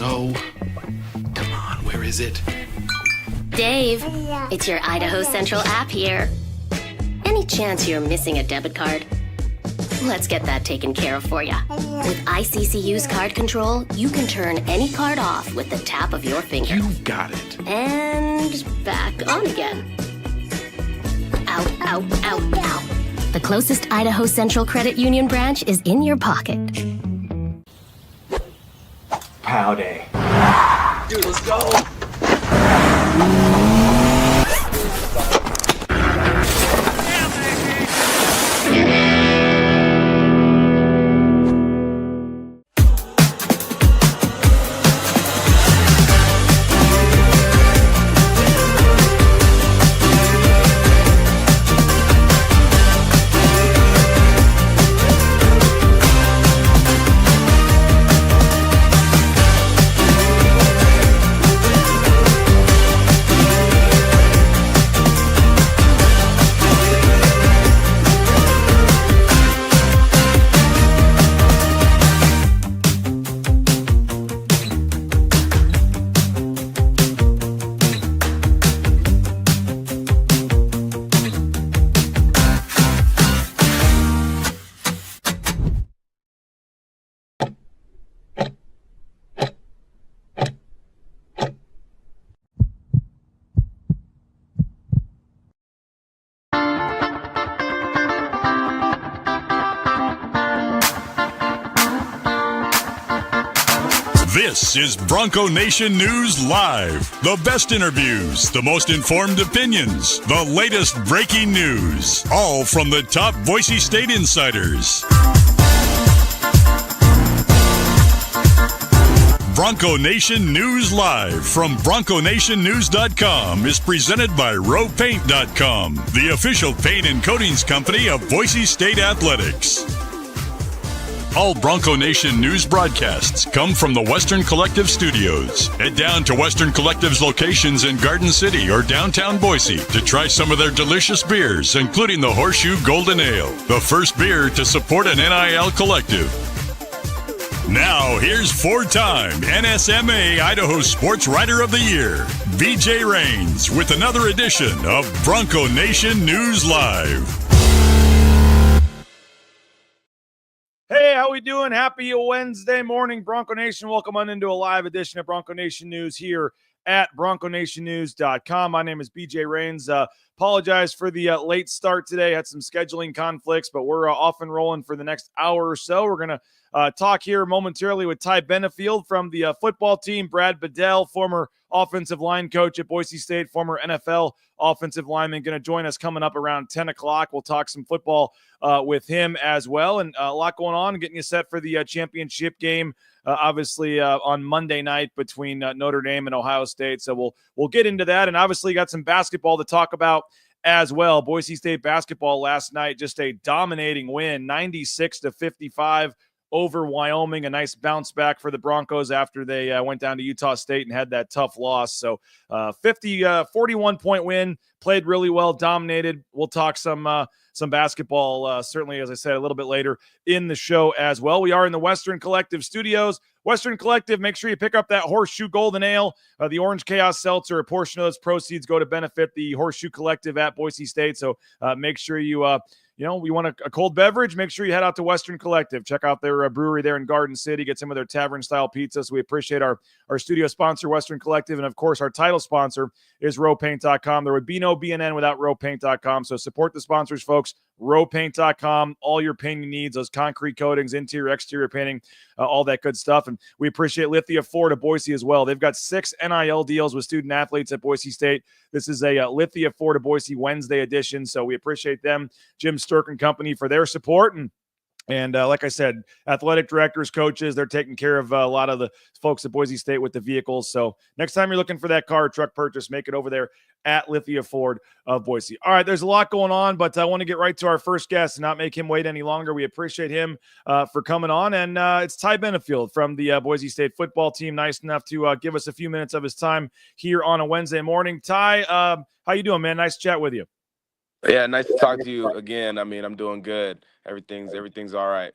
So, come on, where is it? Dave, it's your Idaho Central app here. Any chance you're missing a debit card? Let's get that taken care of for you. With ICCU's card control, you can turn any card off with the tap of your finger. You got it. And back on again. Out, out, out, out. The closest Idaho Central Credit Union branch is in your pocket. Pow day. Dude, let's go. This is Bronco Nation News Live. The best interviews, the most informed opinions, the latest breaking news, all from the top Boise State insiders. Bronco Nation News Live from BroncoNationNews.com is presented by RowPaint.com, the official paint and coatings company of Boise State Athletics. All Bronco Nation news broadcasts come from the Western Collective Studios. Head down to Western Collective's locations in Garden City or downtown Boise to try some of their delicious beers, including the Horseshoe Golden Ale, the first beer to support an NIL collective. Now, here's four-time NSMA Idaho Sports Writer of the Year, BJ Rains, with another edition of Bronco Nation News Live. Hey, how we doing? Happy Wednesday morning, Bronco Nation. Welcome on into a live edition of Bronco Nation News here at BroncoNationNews.com. My name is BJ Rains. Apologize for the late start today. Had some scheduling conflicts, but we're off and rolling for the next hour or so. We're going to talk here momentarily with Ty Benefield from the football team, Brad Bedell, former offensive line coach at Boise State, former NFL offensive lineman, going to join us coming up around 10 o'clock. We'll talk some football with him as well, and a lot going on, getting you set for the championship game, obviously on Monday night between Notre Dame and Ohio State. So we'll get into that, and obviously got some basketball to talk about as well. Boise State basketball last night, just a dominating win, 96-55 over Wyoming. A nice bounce back for the Broncos after they went down to Utah State and had that tough loss. So 41-point win, played really well, dominated. We'll talk some basketball, certainly, as I said, a little bit later in the show as well. We are in the Western Collective Studios. Western Collective, make sure you pick up that Horseshoe Golden Ale, the Orange Chaos Seltzer. A portion of those proceeds go to benefit the Horseshoe Collective at Boise State. So make sure you we want a cold beverage, make sure you head out to Western Collective. Check out their brewery there in Garden City. Get some of their tavern-style pizzas. We appreciate our studio sponsor, Western Collective. And, of course, our title sponsor is rowpaint.com. There would be no BNN without rowpaint.com. So support the sponsors, folks. Rowpaint.com, all your painting needs, those concrete coatings, interior, exterior painting, all that good stuff. And we appreciate Lithia Ford of Boise as well. They've got 6 NIL deals with student athletes at Boise State. This is a Lithia Ford of Boise Wednesday edition, so we appreciate them, Jim Sturk and company, for their support. And like I said, athletic directors, coaches, they're taking care of a lot of the folks at Boise State with the vehicles. So next time you're looking for that car or truck purchase, make it over there at Lithia Ford of Boise. All right, there's a lot going on, but I want to get right to our first guest and not make him wait any longer. We appreciate him for coming on. And it's Ty Benefield from the Boise State football team. Nice enough to give us a few minutes of his time here on a Wednesday morning. Ty, how you doing, man? Nice to chat with you. Yeah, nice to talk to you again. I mean, I'm doing good. Everything's all right.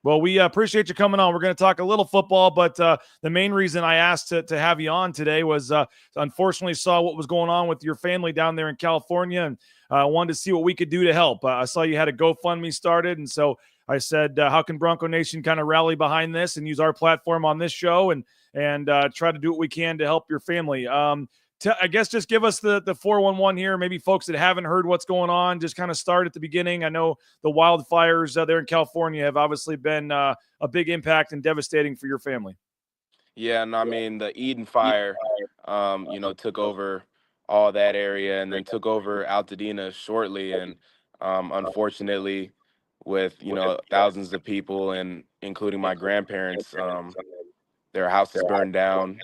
Well, we appreciate you coming on. We're going to talk a little football, but the main reason I asked to have you on today was unfortunately saw what was going on with your family down there in California, and wanted to see what we could do to help. I saw you had a GoFundMe started, and so I said, how can Bronco Nation kind of rally behind this and use our platform on this show and try to do what we can to help your family. I guess just give us the 411 here. Maybe folks that haven't heard what's going on, just kind of start at the beginning. I know the wildfires there in California have obviously been a big impact and devastating for your family. Yeah, and I mean the Eden fire, took over all that area and then took over Altadena shortly, and unfortunately, with thousands of people and including my grandparents, their house is burned down,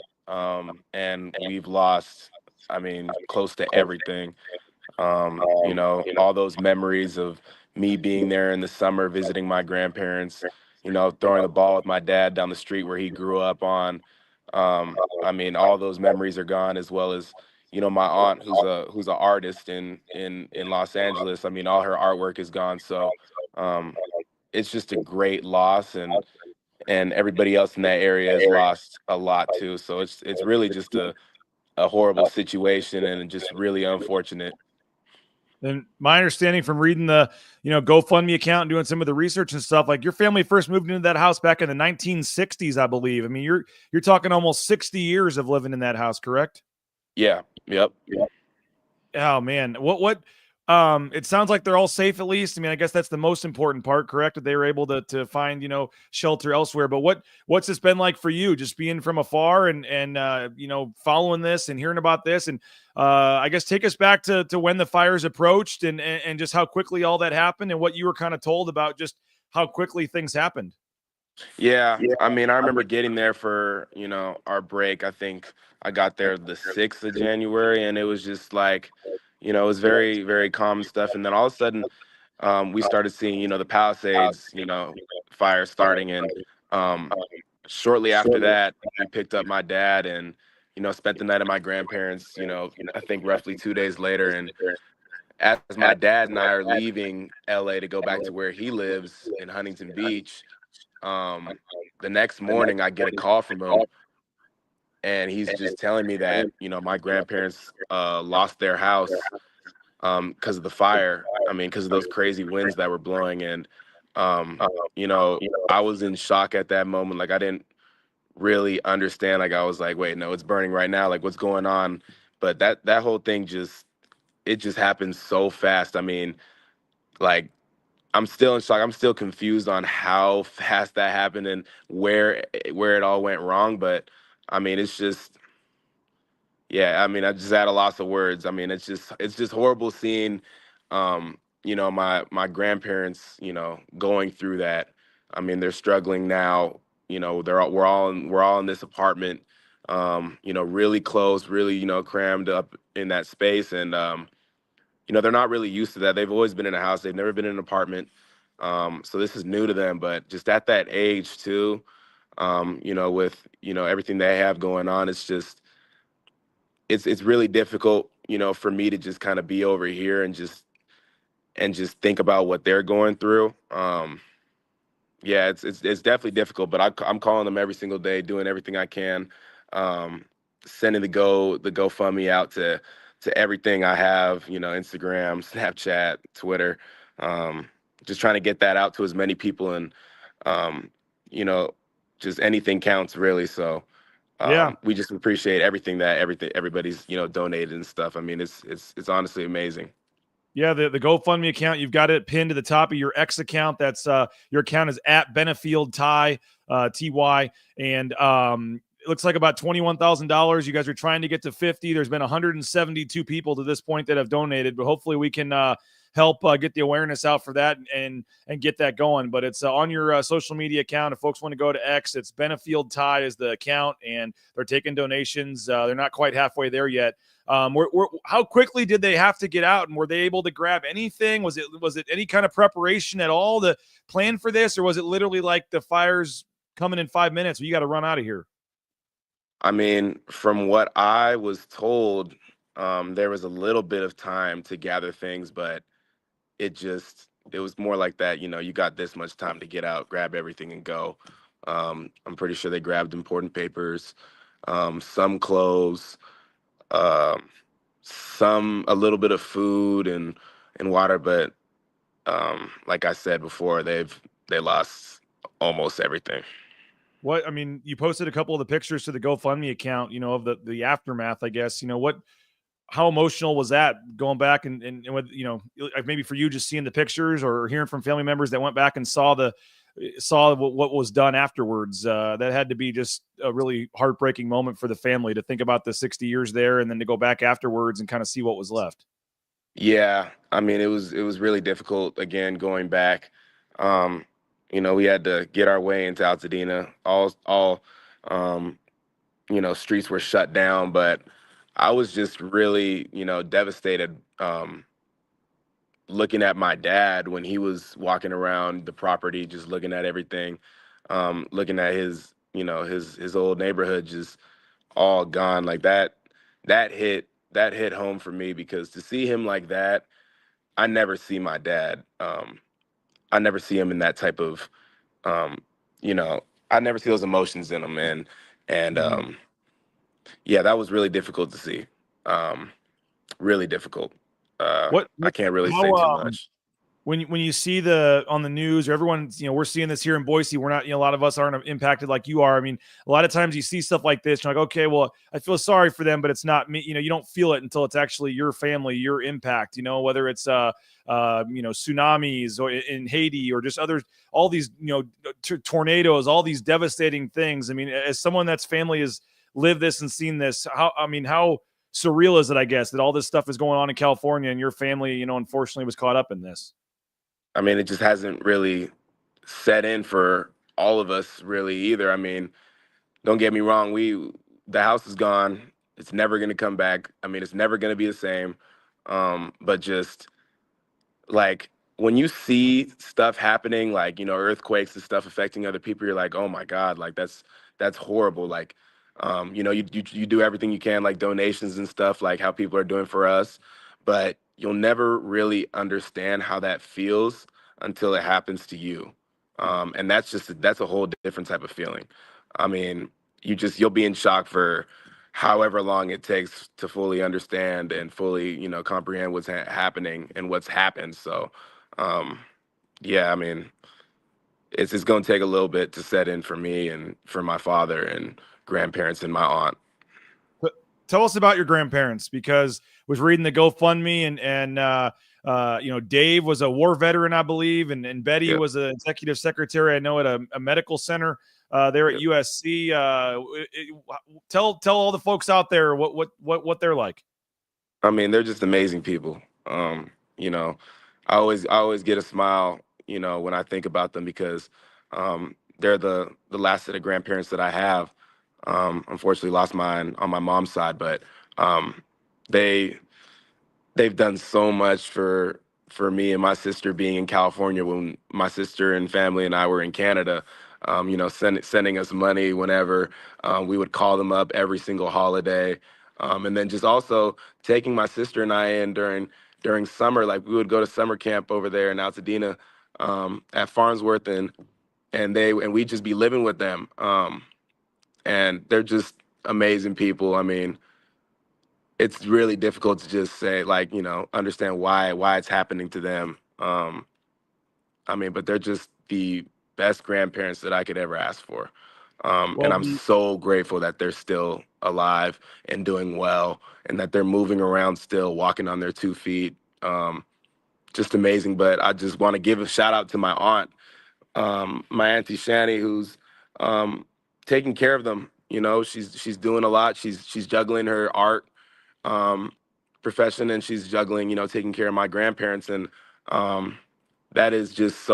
and we've lost, I mean, close to everything. All those memories of me being there in the summer visiting my grandparents, throwing the ball with my dad down the street where he grew up on. I mean, all those memories are gone, as well as, my aunt who's an artist in Los Angeles. I mean, all her artwork is gone. So it's just a great loss, and everybody else in that area has lost a lot too. So it's really just a horrible situation and just really unfortunate. And my understanding from reading the, GoFundMe account and doing some of the research and stuff, like your family first moved into that house back in the 1960s, I believe. I mean, you're talking almost 60 years of living in that house, correct? Yeah. Yep. Oh man, what it sounds like they're all safe at least. I mean, I guess that's the most important part, correct? That they were able to find, shelter elsewhere. But what's this been like for you, just being from afar and following this and hearing about this? And I guess take us back to when the fires approached and just how quickly all that happened and what you were kind of told about just how quickly things happened. Yeah. I mean, I remember getting there for, our break. I think I got there the 6th of January, and it was just like, it was very, very calm stuff. And then all of a sudden, we started seeing, the Palisades, fire starting. And shortly after that, we picked up my dad and, spent the night at my grandparents, I think roughly 2 days later. And as my dad and I are leaving LA to go back to where he lives in Huntington Beach, the next morning I get a call from him, and he's just telling me that, my grandparents lost their house because of the fire. I mean, because of those crazy winds that were blowing. And, I was in shock at that moment. Like, I didn't really understand. Like, I was like, wait, no, it's burning right now. Like, what's going on? But that whole thing just happened so fast. I mean, like, I'm still in shock. I'm still confused on how fast that happened and where it all went wrong. But I mean, it's just, yeah. I mean, I just had a loss of words. I mean, it's just horrible seeing, my grandparents, going through that. I mean, they're struggling now. We're all in this apartment, really close, really, crammed up in that space, and they're not really used to that. They've always been in a house. They've never been in an apartment. So this is new to them, but just at that age too, with, everything they have going on, it's really difficult, for me to just kind of be over here and just think about what they're going through. Yeah, it's definitely difficult, but I'm calling them every single day, doing everything I can, sending the GoFundMe out to everything I have, Instagram, Snapchat, Twitter, just trying to get that out to as many people, and just anything counts really. So Yeah. we just appreciate everything everybody's donated and stuff. I mean, it's honestly amazing. Yeah, the GoFundMe account, you've got it pinned to the top of your X account. That's your account is at Benefield Ty, TY, and it looks like about $21,000. You guys are trying to get to 50. There's been 172 people to this point that have donated, but hopefully we can help get the awareness out for that and get that going. But it's on your social media account. If folks want to go to X, it's Benefield Ty is the account, and they're taking donations. They're not quite halfway there yet. How quickly did they have to get out, and were they able to grab anything? Was it any kind of preparation at all to plan for this, or was it literally like the fire's coming in 5 minutes, you got to run out of here? I mean, from what I was told, there was a little bit of time to gather things, but it just was more like that. You got this much time to get out, grab everything, and go. I'm pretty sure they grabbed important papers, some clothes, um, a little bit of food and water, but like I said before, they lost almost everything. What I mean, you posted a couple of the pictures to the GoFundMe account, of the aftermath, I guess. How emotional was that going back and with, like maybe for you just seeing the pictures or hearing from family members that went back and saw what was done afterwards? That had to be just a really heartbreaking moment for the family to think about the 60 years there and then to go back afterwards and kind of see what was left. Yeah, I mean, it was really difficult again going back. We had to get our way into Altadena. All streets were shut down, but I was just really, devastated, looking at my dad when he was walking around the property, just looking at everything, looking at his old neighborhood just all gone. Like that hit home for me, because to see him like that, I never see my dad. I never see him in that type of, um, you know, I never see those emotions in him, and Mhm. yeah, that was really difficult to see. Um, Really difficult. I What can't really say how too much. when you see on the news, or everyone's, we're seeing this here in Boise, we're not, a lot of us aren't impacted like you are. I mean, a lot of times you see stuff like this, you're like, okay, well, I feel sorry for them, but it's not me. You don't feel it until it's actually your family, your impact, whether it's tsunamis or in Haiti or just other, all these, tornadoes, all these devastating things. I mean, as someone that's family has lived this and seen this, how surreal is it, I guess, that all this stuff is going on in California and your family, unfortunately was caught up in this? I mean, it just hasn't really set in for all of us really either. I mean, don't get me wrong, the house is gone. It's never going to come back. I mean, it's never going to be the same. But just like when you see stuff happening, like, earthquakes and stuff affecting other people, you're like, oh my God, like that's horrible. Like, you do everything you can, like donations and stuff, like how people are doing for us, but you'll never really understand how that feels until it happens to you. And that's a whole different type of feeling. I mean, you'll be in shock for however long it takes to fully understand and fully, comprehend what's happening and what's happened. So, um, yeah, I mean, it's going to take a little bit to set in for me and for my father and grandparents and my aunt. But tell us about your grandparents, because I was reading the GoFundMe Dave was a war veteran, I believe, and Betty Yep. was an executive secretary, I know, at a medical center there at Yep. USC. Tell all the folks out there what they're like. I mean, they're just amazing people. You know, I always get a smile, when I think about them, because they're the last of the grandparents that I have. Unfortunately, lost mine on my mom's side, but they they've done so much for me and my sister being in California when my sister and family and I were in Canada. Sending us money whenever we would call them up every single holiday, and then just also taking my sister and I in during summer. Like we would go to summer camp over there in Altadena, at Farnsworth, and we'd just be living with them. And they're just amazing people. I mean, it's really difficult to just say, like, understand why it's happening to them. I mean, but they're just the best grandparents that I could ever ask for. And Well, I'm so grateful that they're still alive and doing well, and that they're moving around still, walking on their 2 feet. Just amazing. But I just want to give a shout out to my aunt, my auntie Shani, who's taking care of them. She's doing a lot. She's juggling her art, um, profession, and she's juggling, taking care of my grandparents. And um, that is just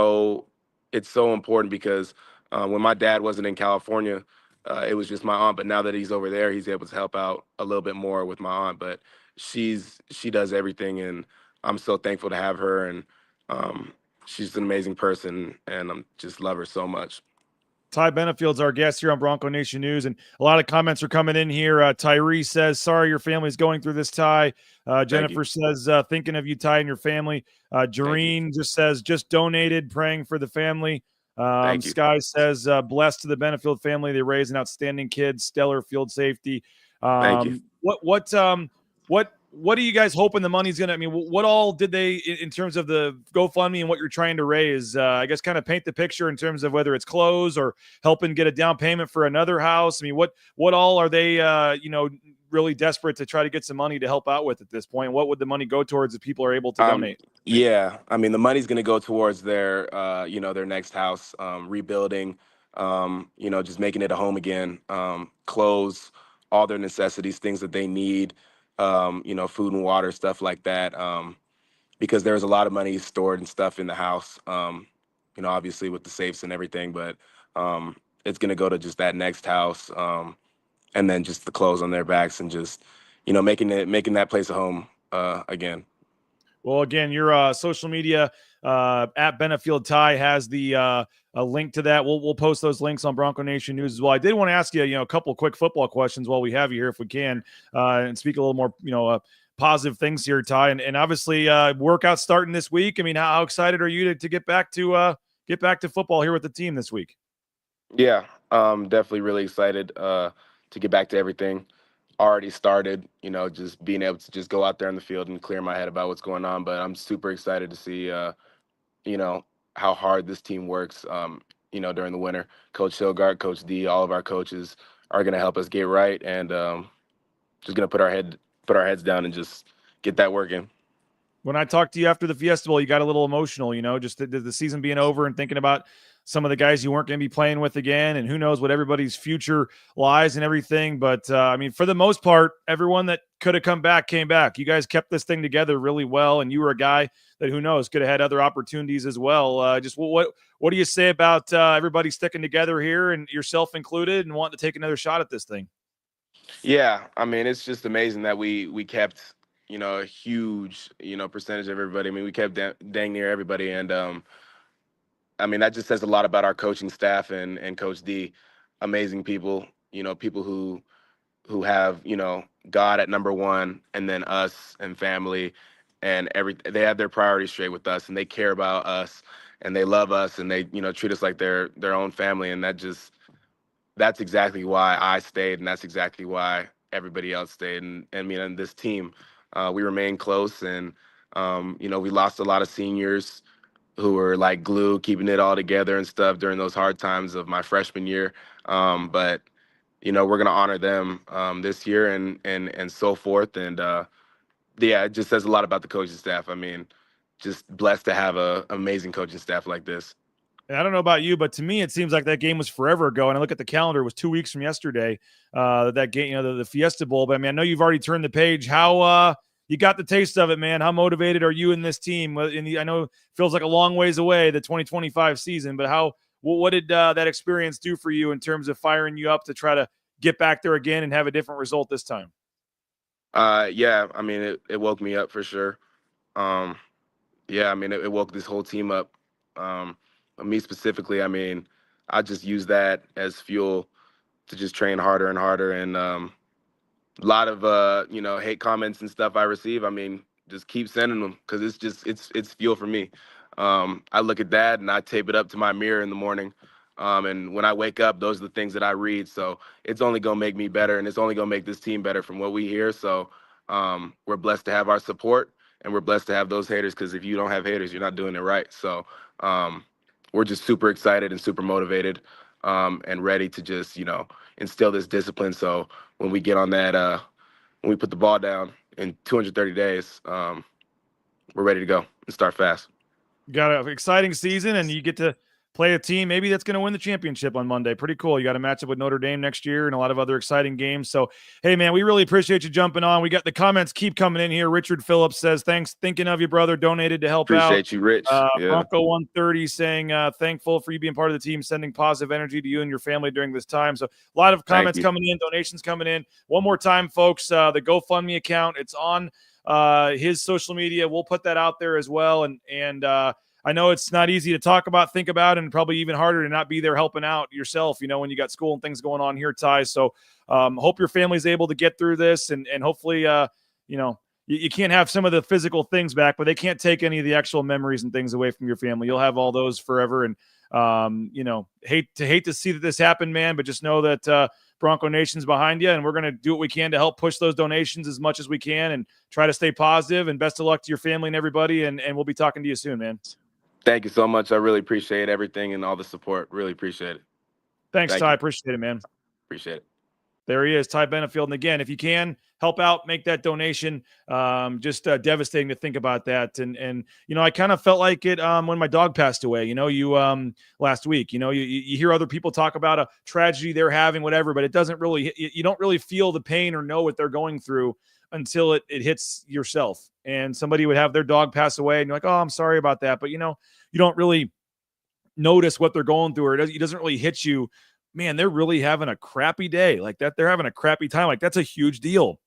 it's so important, because when my dad wasn't in California, it was just my aunt. But now that he's over there, he's able to help out a little bit more with my aunt. But she does everything, and I'm so thankful to have her. And um, she's an amazing person, and I'm just love her so much. Ty Benefield's our guest here on Bronco Nation News, and a lot of comments are coming in here. Tyree says, sorry your family's going through this, Ty. Jennifer says, thinking of you, Ty, and your family. Jareen just says, just donated, praying for the family. Sky says, blessed to the Benefield family. They raise an outstanding kid, stellar field safety. Thank you. What are you guys hoping the money's going to, I mean, what all did they, in terms of the GoFundMe and what you're trying to raise, I guess kind of paint the picture in terms of whether it's clothes or helping get a down payment for another house. I mean, what all are they, really desperate to try to get some money to help out with at this point? What would the money go towards if people are able to donate? Yeah. I mean, the money's going to go towards their, their next house, rebuilding, just making it a home again, clothes, all their necessities, things that they need, food and water, stuff like that. Because there's a lot of money stored and stuff in the house, obviously with the safes and everything, but it's going to go to just that next house. And then just the clothes on their backs and just, making that place a home again. Well, again, your social media at Benefield Ty has the a link to that. We'll post those links on Bronco Nation News as well. I did want to ask you, a couple of quick football questions while we have you here, if we can, and speak a little more, positive things here, Ty. And obviously, workout starting this week. I mean, how excited are you to get back to football here with the team this week? Yeah, definitely really excited to get back to everything. Already started, just being able to just go out there in the field and clear my head about what's going on. But I'm super excited to see, how hard this team works, during the winter. Coach Hilgard, Coach D, all of our coaches are going to help us get right, and just going to put our heads down and just get that working. When I talked to you after the Fiesta Bowl, you got a little emotional, just the season being over and thinking about some of the guys you weren't going to be playing with again, and who knows what everybody's future lies and everything. But, I mean, for the most part, everyone that could have come back came back. You guys kept this thing together really well, and you were a guy that, who knows, could have had other opportunities as well. Just what do you say about everybody sticking together here, and yourself included, and wanting to take another shot at this thing? Yeah, I mean, it's just amazing that we kept, a huge, percentage of everybody. I mean, we kept dang near everybody. And, I mean, that just says a lot about our coaching staff and Coach D. Amazing people, people who have, God at number one, and then us and family and they have their priorities straight with us, and they care about us, and they love us, and they, treat us like their own family. And that's exactly why I stayed, and that's exactly why everybody else stayed. And and this team, we remain close, and we lost a lot of seniors who were like glue, keeping it all together and stuff during those hard times of my freshman year. But we're gonna honor them this year and so forth. And yeah, it just says a lot about the coaching staff. I mean, just blessed to have a amazing coaching staff like this. And I don't know about you, but to me, it seems like that game was forever ago. And I look at the calendar; it was 2 weeks from yesterday. That game, the Fiesta Bowl. But I mean, I know you've already turned the page. How you got the taste of it, man? How motivated are you in this team? I know it feels like a long ways away, the 2025 season. But what did that experience do for you in terms of firing you up to try to get back there again and have a different result this time? Yeah, I mean, it woke me up for sure. Yeah, I mean, it woke this whole team up. Me specifically, I mean, I just use that as fuel to just train harder and harder. And a lot of hate comments and stuff I receive, I mean, just keep sending them, because it's fuel for me. I look at that and I tape it up to my mirror in the morning. And when I wake up, those are the things that I read. So it's only going to make me better, and it's only going to make this team better from what we hear. So we're blessed to have our support, and we're blessed to have those haters, because if you don't have haters, you're not doing it right. So we're just super excited and super motivated, and ready to just, instill this discipline. So when we get on that, when we put the ball down in 230 days, we're ready to go and start fast. You got an exciting season, and you get to play a team maybe that's going to win the championship on Monday. Pretty cool. You got a matchup with Notre Dame next year and a lot of other exciting games. So, hey, man, we really appreciate you jumping on. We got the comments keep coming in here. Richard Phillips says, thanks, thinking of you, brother, donated to help out. Appreciate you, Rich. Yeah. Bronco 130 saying, thankful for you being part of the team, sending positive energy to you and your family during this time. So a lot of comments coming in, donations coming in. One more time, folks, the GoFundMe account, it's on his social media. We'll put that out there as well. And I know it's not easy to talk about, think about, and probably even harder to not be there helping out yourself, when you got school and things going on here, Ty. So hope your family's able to get through this, and hopefully, you can't have some of the physical things back, but they can't take any of the actual memories and things away from your family. You'll have all those forever. And, hate to see that this happen, man, but just know that Bronco Nation's behind you, and we're going to do what we can to help push those donations as much as we can and try to stay positive, and best of luck to your family and everybody. And we'll be talking to you soon, man. Thank you so much. I really appreciate everything and all the support. Really appreciate it. Thanks, Thank Ty. you. Appreciate it, man. Appreciate it. There he is, Ty Benefield. And again, if you can help out, make that donation. Just devastating to think about that. And I kind of felt like it when my dog passed away. Last week. You hear other people talk about a tragedy they're having, whatever, but it doesn't really. You don't really feel the pain or know what they're going through until it hits yourself. And somebody would have their dog pass away, and you're like, "Oh, I'm sorry about that," but you don't really notice what they're going through, or it doesn't really hit you. Man, they're really having a crappy day like that. They're having a crappy time. Like, that's a huge deal.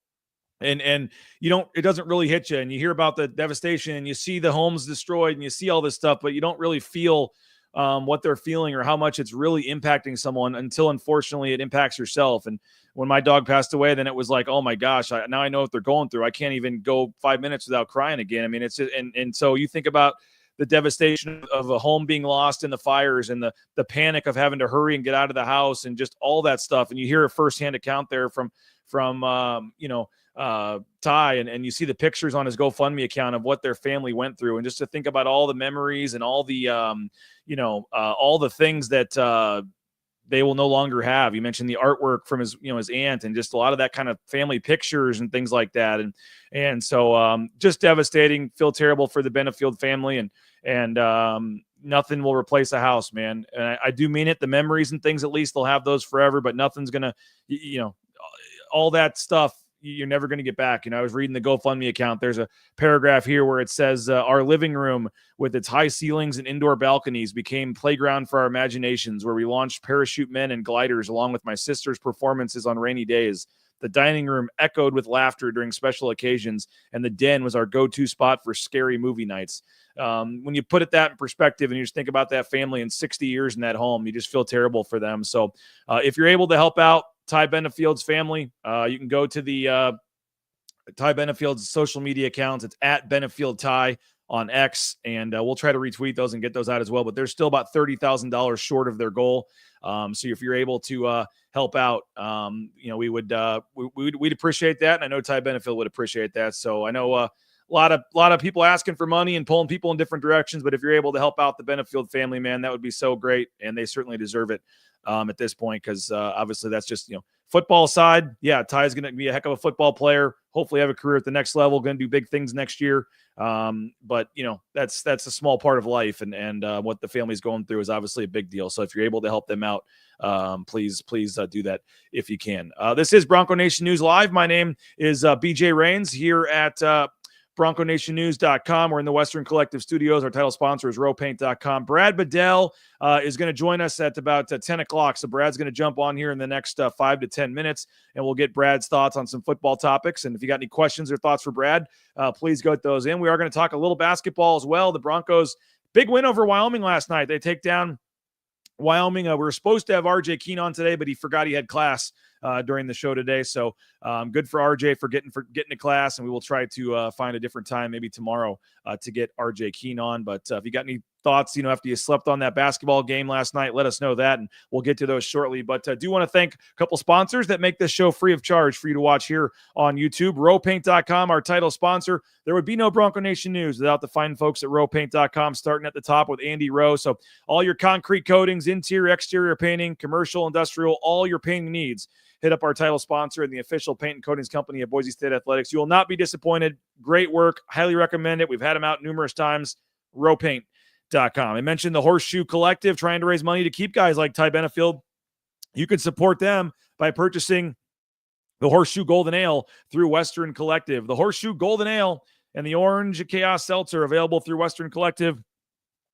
And it doesn't really hit you. And you hear about the devastation, and you see the homes destroyed, and you see all this stuff, but you don't really feel what they're feeling or how much it's really impacting someone until, unfortunately, it impacts yourself. And when my dog passed away, then it was like, oh my gosh, now I know what they're going through. I can't even go 5 minutes without crying again. I mean, and so you think about the devastation of a home being lost in the fires, and the panic of having to hurry and get out of the house, and just all that stuff. And you hear a firsthand account there from Ty, and you see the pictures on his GoFundMe account of what their family went through. And just to think about all the memories and all the, all the things that they will no longer have. You mentioned the artwork from his aunt, and just a lot of that kind of family pictures and things like that. And so just devastating. Feel terrible for the Benefield family, and nothing will replace a house, man. And I do mean it. The memories and things, at least they'll have those forever, but nothing's going to, all that stuff you're never going to get back. I was reading the GoFundMe account. There's a paragraph here where it says, our living room with its high ceilings and indoor balconies became playground for our imaginations, where we launched parachute men and gliders along with my sister's performances on rainy days. The dining room echoed with laughter during special occasions, and the den was our go-to spot for scary movie nights. When you put that in perspective, and you just think about that family in 60 years in that home, you just feel terrible for them. So if you're able to help out Ty Benefield's family, you can go to the Ty Benefield's social media accounts. It's at Benefield Ty on X, and we'll try to retweet those and get those out as well. But they're still about $30,000 short of their goal. So if you're able to help out, we'd appreciate that, and I know Ty Benefield would appreciate that. So I know a lot of people asking for money and pulling people in different directions, but if you're able to help out the Benefield family, man, that would be so great, and they certainly deserve it at this point, because obviously that's just football side. Yeah, Ty's going to be a heck of a football player. Hopefully have a career at the next level. Going to do big things next year. But that's a small part of life, and what the family's going through is obviously a big deal. So if you're able to help them out, please do that if you can. This is Bronco Nation News Live. My name is BJ Rains here at BroncoNationNews.com. We're in the Western Collective Studios. Our title sponsor is rowpaint.com. Brad Bedell is going to join us at about 10 o'clock. So Brad's going to jump on here in the next 5 to 10 minutes, and we'll get Brad's thoughts on some football topics. And if you got any questions or thoughts for Brad, please get those in. We are going to talk a little basketball as well. The Broncos, big win over Wyoming last night. They take down Wyoming. We were supposed to have RJ Keene on today, but he forgot he had class during the show today. So good for RJ for getting to class, and we will try to find a different time, maybe tomorrow, to get RJ Keene on. But if you got any thoughts, after you slept on that basketball game last night, let us know that, and we'll get to those shortly. But I do want to thank a couple sponsors that make this show free of charge for you to watch here on YouTube. Rowpaint.com, our title sponsor. There would be no Bronco Nation News without the fine folks at Rowpaint.com, starting at the top with Andy Rowe. So all your concrete coatings, interior, exterior painting, commercial, industrial, all your painting needs, hit up our title sponsor and the official paint and coatings company of Boise State Athletics. You will not be disappointed. Great work. Highly recommend it. We've had them out numerous times. Rowpaint.com. I mentioned the Horseshoe Collective, trying to raise money to keep guys like Ty Benefield. You can support them by purchasing the Horseshoe Golden Ale through Western Collective. The Horseshoe Golden Ale and the Orange Chaos Seltzer available through Western Collective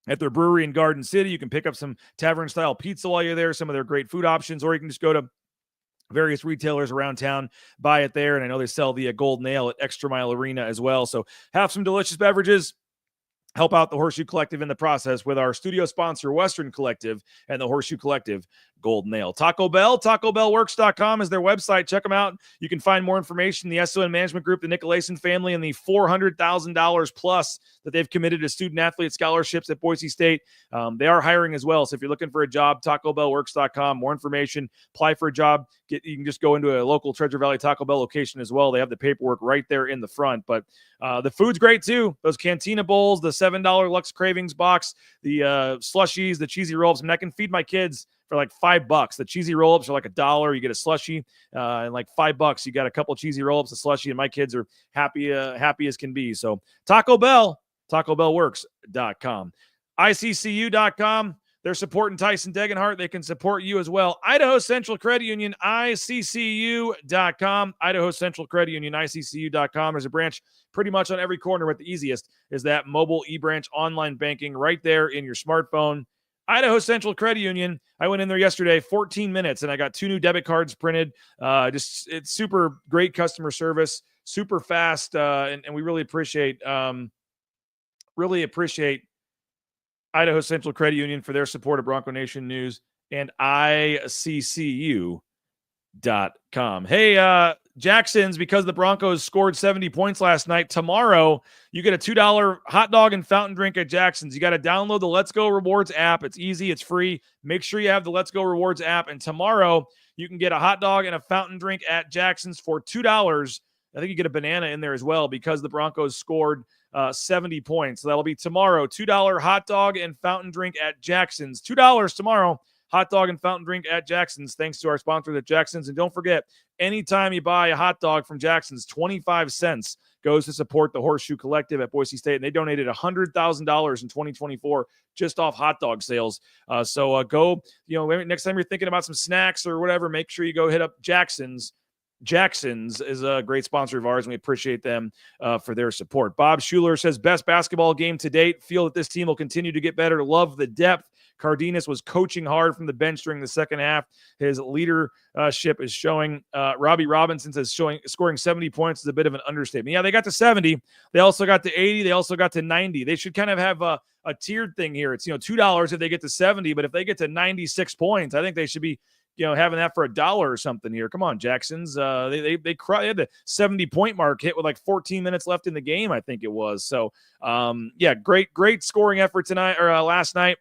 at their brewery in Garden City. You can pick up some tavern-style pizza while you're there, some of their great food options, or you can just go to various retailers around town, buy it there. And I know they sell the Golden Ale at Extra Mile Arena as well. So have some delicious beverages help out the Horseshoe Collective in the process with our studio sponsor, Western Collective, and the Horseshoe Collective Gold Nail. Taco Bell, TacoBellWorks.com is their website. Check them out. You can find more information. The SON Management Group, the Nicolason family, and the $400,000 plus that they've committed to student-athlete scholarships at Boise State. They are hiring as well. So if you're looking for a job, TacoBellWorks.com. More information. Apply for a job. You can just go into a local Treasure Valley Taco Bell location as well. They have the paperwork right there in the front. But the food's great too. Those Cantina bowls, the $7 Lux Cravings box, the slushies, the cheesy roll-ups. I mean, I can feed my kids for like $5. The cheesy roll-ups are like $1. You get a slushie, and like $5, you got a couple cheesy roll-ups, a slushie, and my kids are happy as can be. So Taco Bell, TacoBellWorks.com, ICCU.com. They're supporting Tyson Degenhart. They can support you as well. Idaho Central Credit Union, ICCU.com. Idaho Central Credit Union, ICCU.com. There's a branch pretty much on every corner, but the easiest is that mobile e-branch online banking right there in your smartphone. Idaho Central Credit Union. I went in there yesterday, 14 minutes, and I got 2 new debit cards printed. It's super great customer service, super fast, and we really appreciate Idaho Central Credit Union for their support of Bronco Nation News and ICCU.com. Hey, Jackson's, because the Broncos scored 70 points last night, tomorrow you get a $2 hot dog and fountain drink at Jackson's. You got to download the Let's Go Rewards app. It's easy. It's free. Make sure you have the Let's Go Rewards app. And tomorrow you can get a hot dog and a fountain drink at Jackson's for $2. I think you get a banana in there as well because the Broncos scored 70 points. So that'll be tomorrow. $2 hot dog and fountain drink at Jackson's. $2 tomorrow. Hot dog and fountain drink at Jackson's, thanks to our sponsor at Jackson's. And don't forget, anytime you buy a hot dog from Jackson's, 25 cents goes to support the Horseshoe Collective at Boise State. And they donated $100,000 in 2024 just off hot dog sales. So go, next time you're thinking about some snacks or whatever, make sure you go hit up Jackson's. Jackson's is a great sponsor of ours, and we appreciate them for their support. Bob Schuler says, best basketball game to date. Feel that this team will continue to get better. Love the depth. Cardenas was coaching hard from the bench during the second half. His leadership is showing. Robbie Robinson says scoring 70 points is a bit of an understatement. Yeah, they got to 70. They also got to 80. They also got to 90. They should kind of have a tiered thing here. It's, $2 if they get to 70, but if they get to 96 points, I think they should be having that for $1 or something here. Come on, Jackson's. They had the 70-point mark hit with like 14 minutes left in the game, I think it was. So, great scoring effort tonight or last night.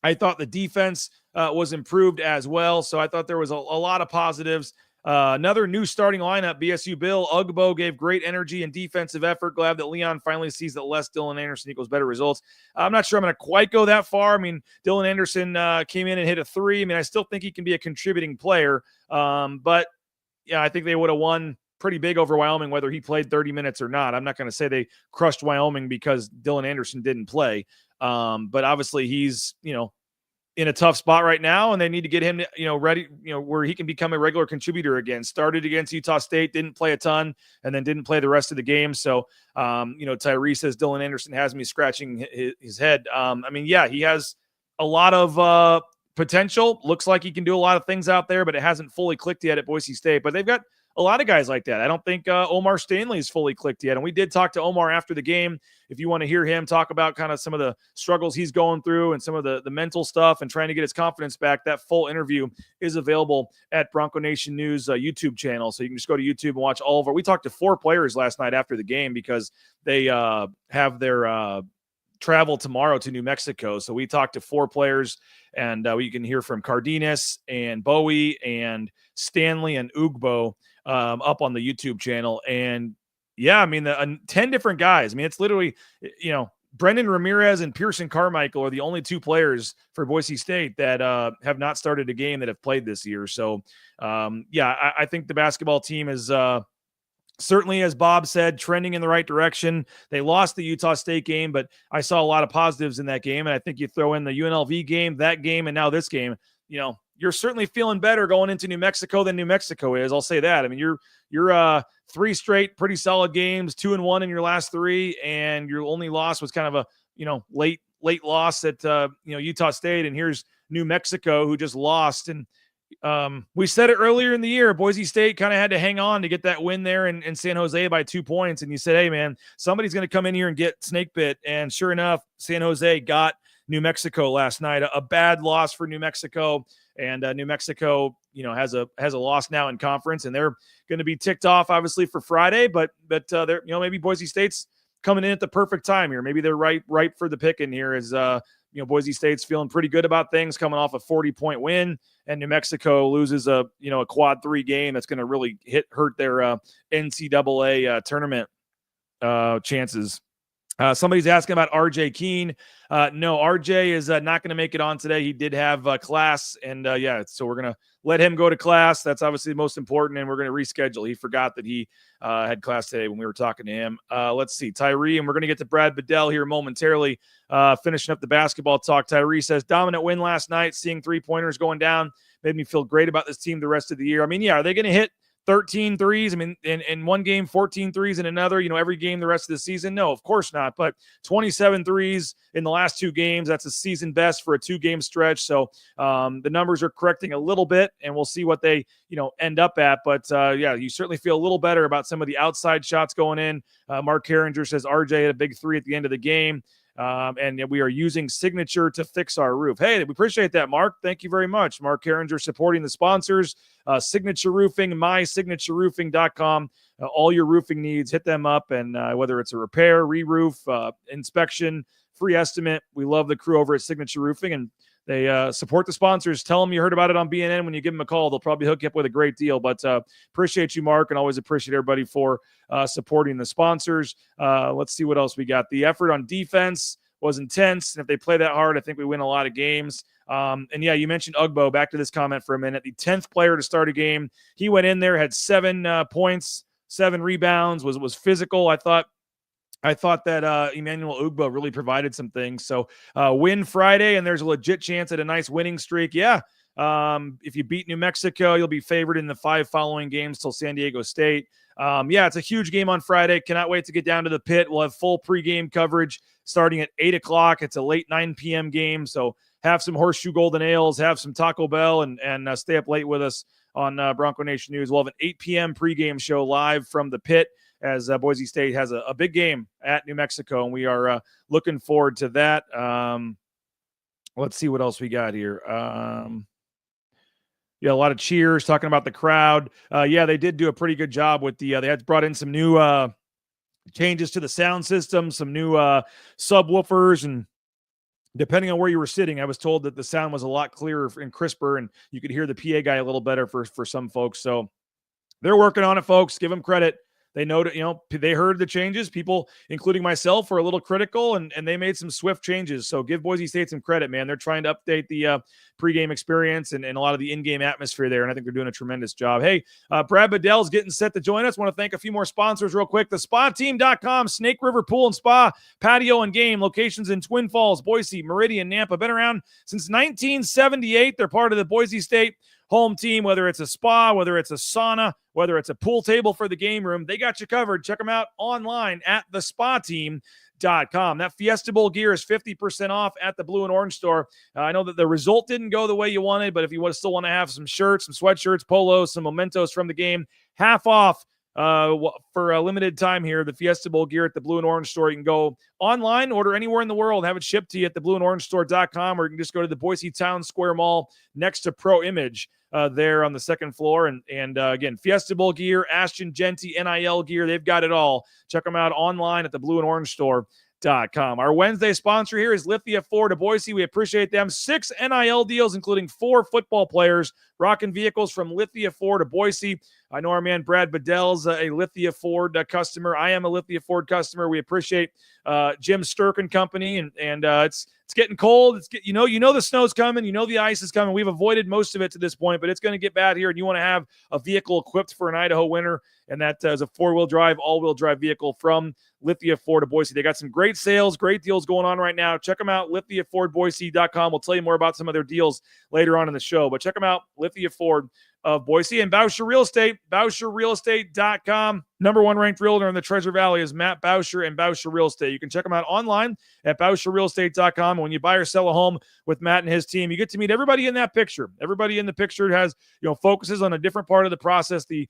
I thought the defense was improved as well. So I thought there was a lot of positives. Another new starting lineup, BSU Bill Ugbo gave great energy and defensive effort. Glad that Leon finally sees that less Dylan Anderson equals better results. I'm not sure I'm going to quite go that far. I mean, Dylan Anderson came in and hit a 3. I mean, I still think he can be a contributing player. But yeah, I think they would have won pretty big over Wyoming, whether he played 30 minutes or not. I'm not going to say they crushed Wyoming because Dylan Anderson didn't play. But obviously he's, in a tough spot right now, and they need to get him, ready, where he can become a regular contributor again. Started against Utah State, didn't play a ton, and then didn't play the rest of the game. So, Tyree says Dylan Anderson has me scratching his head. He has a lot of potential. Looks like he can do a lot of things out there, but it hasn't fully clicked yet at Boise State. But they've got a lot of guys like that. I don't think Omar Stanley is fully clicked yet. And we did talk to Omar after the game. If you want to hear him talk about kind of some of the struggles he's going through and some of the mental stuff and trying to get his confidence back, that full interview is available at Bronco Nation News YouTube channel. So you can just go to YouTube and watch all of our. We talked to 4 players last night after the game because they have their travel tomorrow to New Mexico. So we talked to 4 players, and you can hear from Cardenas and Bowie and Stanley and Ugbo up on the YouTube channel. And yeah, 10 different guys. It's literally, Brendan Ramirez and Pearson Carmichael are the only 2 players for Boise State that have not started a game that have played this year. So I think the basketball team is certainly, as Bob said, trending in the right direction. They lost the Utah State game, but I saw a lot of positives in that game. And I think you throw in the UNLV game, that game, and now this game, you're certainly feeling better going into New Mexico than New Mexico is. I'll say that. You're 3 straight pretty solid games, 2-1 in your last 3, and your only loss was kind of a late loss at Utah State. And here's New Mexico, who just lost. And We said it earlier in the year. Boise State kind of had to hang on to get that win there in San Jose by 2 points. And you said, hey, man, somebody's going to come in here and get snake bit. And sure enough, San Jose got New Mexico last night. A bad loss for New Mexico. And New Mexico, has a loss now in conference, and they're going to be ticked off, obviously, for Friday. But they're maybe Boise State's coming in at the perfect time here. Maybe they're ripe for the picking here. As Boise State's feeling pretty good about things, coming off a 40-point win, and New Mexico loses a quad 3 game that's going to really hurt their NCAA tournament chances. Somebody's asking about RJ Keene. No, RJ is not going to make it on today. He did have class, and so we're going to let him go to class. That's obviously the most important, and we're going to reschedule. He forgot that he had class today when we were talking to him. Let's see, Tyree, and we're going to get to Brad Bedell here momentarily, finishing up the basketball talk. Tyree says, dominant win last night, seeing 3-pointers going down made me feel great about this team the rest of the year. I mean, are they going to hit 13 threes? I mean, in one game, 14 threes in another, every game the rest of the season? No, of course not. But 27 threes in the last 2 games, that's a season best for a 2-game stretch. So the numbers are correcting a little bit, and we'll see what they, end up at. But you certainly feel a little better about some of the outside shots going in. Mark Herringer says RJ had a big 3 at the end of the game. And we are using Signature to fix our roof. Hey, we appreciate that, Mark. Thank you very much. Mark Herringer supporting the sponsors, Signature Roofing, mysignatureroofing.com. All your roofing needs, hit them up. And whether it's a repair, re-roof, inspection, free estimate, we love the crew over at Signature Roofing, and they support the sponsors. Tell them you heard about it on BNN. When you give them a call, they'll probably hook you up with a great deal. But appreciate you, Mark, and always appreciate everybody for supporting the sponsors. Let's see what else we got. The effort on defense was intense. And if they play that hard, I think we win a lot of games. You mentioned Ugbo. Back to this comment for a minute. The 10th player to start a game. He went in there, had 7 points, 7 rebounds, was physical. I thought that Emmanuel Ugbo really provided some things. So win Friday, and there's a legit chance at a nice winning streak. Yeah. If you beat New Mexico, you'll be favored in the 5 following games till San Diego State. It's a huge game on Friday. Cannot wait to get down to the pit. We'll have full pregame coverage starting at 8 o'clock. It's a late 9 p.m. game. So have some Horseshoe Golden Ales, have some Taco Bell, and stay up late with us on Bronco Nation News. We'll have an 8 p.m. pregame show live from the pit, as Boise State has a big game at New Mexico, and we are looking forward to that. Let's see what else we got here. A lot of cheers talking about the crowd. They did do a pretty good job with they had brought in some new changes to the sound system, some new subwoofers, and depending on where you were sitting, I was told that the sound was a lot clearer and crisper, and you could hear the PA guy a little better for some folks. So they're working on it, folks. Give them credit. They know that, they heard the changes. People, including myself, were a little critical, and they made some swift changes. So give Boise State some credit, man. They're trying to update the pregame experience and a lot of the in-game atmosphere there, and I think they're doing a tremendous job. Hey, Brad Bedell's getting set to join us. Want to thank a few more sponsors real quick. TheSpaTeam.com, Snake River Pool and Spa, patio and game, locations in Twin Falls, Boise, Meridian, Nampa. Been around since 1978. They're part of the Boise State home team, whether it's a spa, whether it's a sauna, whether it's a pool table for the game room, they got you covered. Check them out online at thespateam.com. That Fiesta Bowl gear is 50% off at the Blue and Orange store. I know that the result didn't go the way you wanted, but if you still want to have some shirts, some sweatshirts, polos, some mementos from the game, half off for a limited time here, the Fiesta Bowl gear at the Blue and Orange store. You can go online, order anywhere in the world, have it shipped to you at theblueandorangestore.com, or you can just go to the Boise Town Square Mall next to Pro Image there on the second floor. And again, Fiesta Bowl gear, Ashton Genty, NIL gear, they've got it all. Check them out online at the Blue and Orange store.com. Our Wednesday sponsor here is Lithia Ford of Boise. We appreciate them. 6 NIL deals, including 4 football players, rocking vehicles from Lithia Ford of Boise. I know our man Brad Bedell's a Lithia Ford customer. I am a Lithia Ford customer. We appreciate Jim Sturk and company, and it's getting cold. You know the snow's coming. You know the ice is coming. We've avoided most of it to this point, but it's going to get bad here, and you want to have a vehicle equipped for an Idaho winter, and that is a 4-wheel drive, all-wheel drive vehicle from Lithia Ford of Boise. They got some great sales, great deals going on right now. Check them out, lithiafordboise.com. We'll tell you more about some of their deals later on in the show, but check them out, lithiaford.com. of Boise. And Bauscher Real Estate, BauscherRealEstate.com. Number one ranked realtor in the Treasure Valley is Matt Bauscher and Bauscher Real Estate. You can check them out online at BauscherRealEstate.com. And when you buy or sell a home with Matt and his team, you get to meet everybody in that picture. Everybody in the picture has, focuses on a different part of the process. The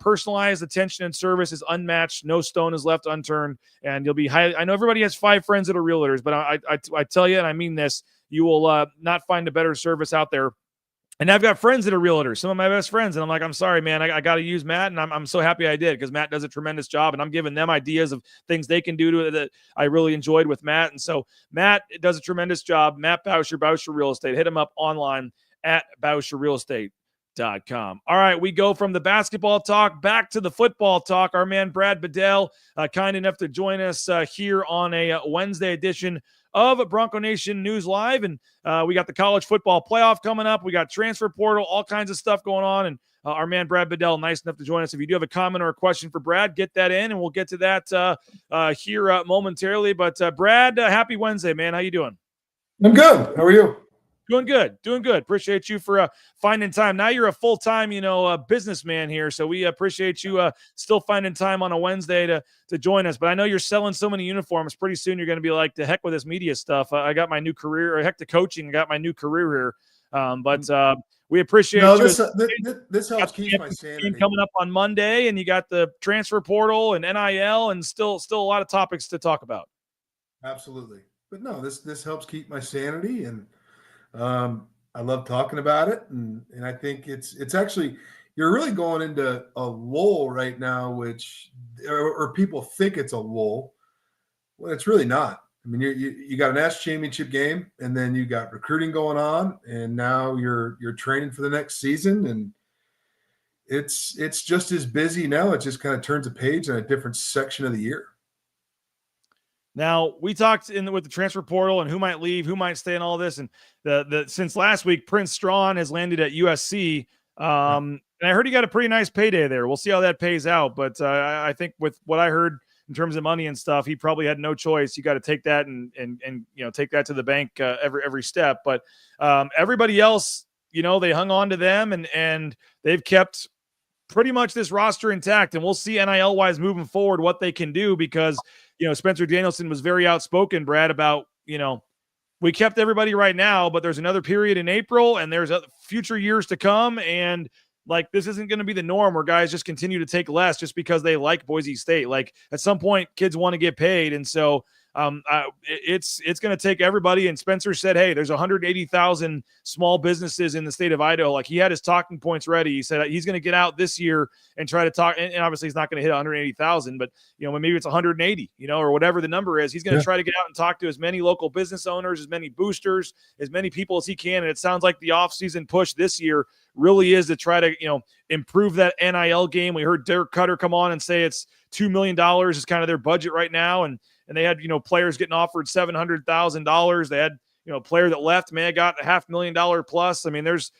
personalized attention and service is unmatched. No stone is left unturned. And you'll be highly, I know everybody has 5 friends that are realtors, but I tell you, and I mean this, you will not find a better service out there. And I've got friends that are realtors, some of my best friends. And I'm like, I'm sorry, man, I got to use Matt. And I'm so happy I did, because Matt does a tremendous job. And I'm giving them ideas of things they can do that I really enjoyed with Matt. And so Matt does a tremendous job. Matt Bauscher, Bauscher Real Estate. Hit him up online at BauscherRealEstate.com. All right, we go from the basketball talk back to the football talk. Our man Brad Bedell, kind enough to join us here on a Wednesday edition of Bronco Nation News Live. And we got the college football playoff coming up. We got transfer portal, all kinds of stuff going on. And our man Brad Bedell, nice enough to join us. If you do have a comment or a question for Brad, get that in, and we'll get to that here momentarily. But Brad, happy Wednesday, man. How you doing? I'm good. How are you? Doing good. Appreciate you for finding time. Now you're a full-time, businessman here, so we appreciate you still finding time on a Wednesday to join us. But I know you're selling so many uniforms. Pretty soon you're going to be like, the heck with this media stuff. I got my new career, or heck to coaching. I got my new career here. But we appreciate you. This helps keep my sanity. Coming up on Monday, and you got the transfer portal and NIL, and still a lot of topics to talk about. Absolutely. But no, this helps keep my sanity, and I love talking about it, and I think it's actually, you're really going into a lull right now, which or people think it's a lull. Well, it's really not. I mean, you got a national championship game, and then you got recruiting going on, and now you're training for the next season, and it's just as busy now. It just kind of turns a page in a different section of the year. Now, we talked with the transfer portal and who might leave, who might stay, and all this. And since last week, Prince Strawn has landed at USC. And I heard he got a pretty nice payday there. We'll see how that pays out. But I think with what I heard in terms of money and stuff, he probably had no choice. You got to take that and take that to the bank every step. But everybody else, they hung on to them, and they've kept pretty much this roster intact. And we'll see NIL wise moving forward what they can do, because Spencer Danielson was very outspoken, Brad, about, we kept everybody right now, but there's another period in April, and there's future years to come. And like, this isn't going to be the norm where guys just continue to take less just because they like Boise State. Like, at some point, kids want to get paid. And so it's going to take everybody. And Spencer said, hey, there's 180,000 small businesses in the state of Idaho. Like, he had his talking points ready. He said he's going to get out this year and try to talk. And obviously he's not going to hit 180,000, but maybe it's 180, or whatever the number is. He's going to try to get out and talk to as many local business owners, as many boosters, as many people as he can. And it sounds like the offseason push this year really is to try to, improve that NIL game. We heard Derek Cutter come on and say it's $2 million is kind of their budget right now. And they had, players getting offered $700,000. They had, a player that left may have got $500,000 plus. I mean, there's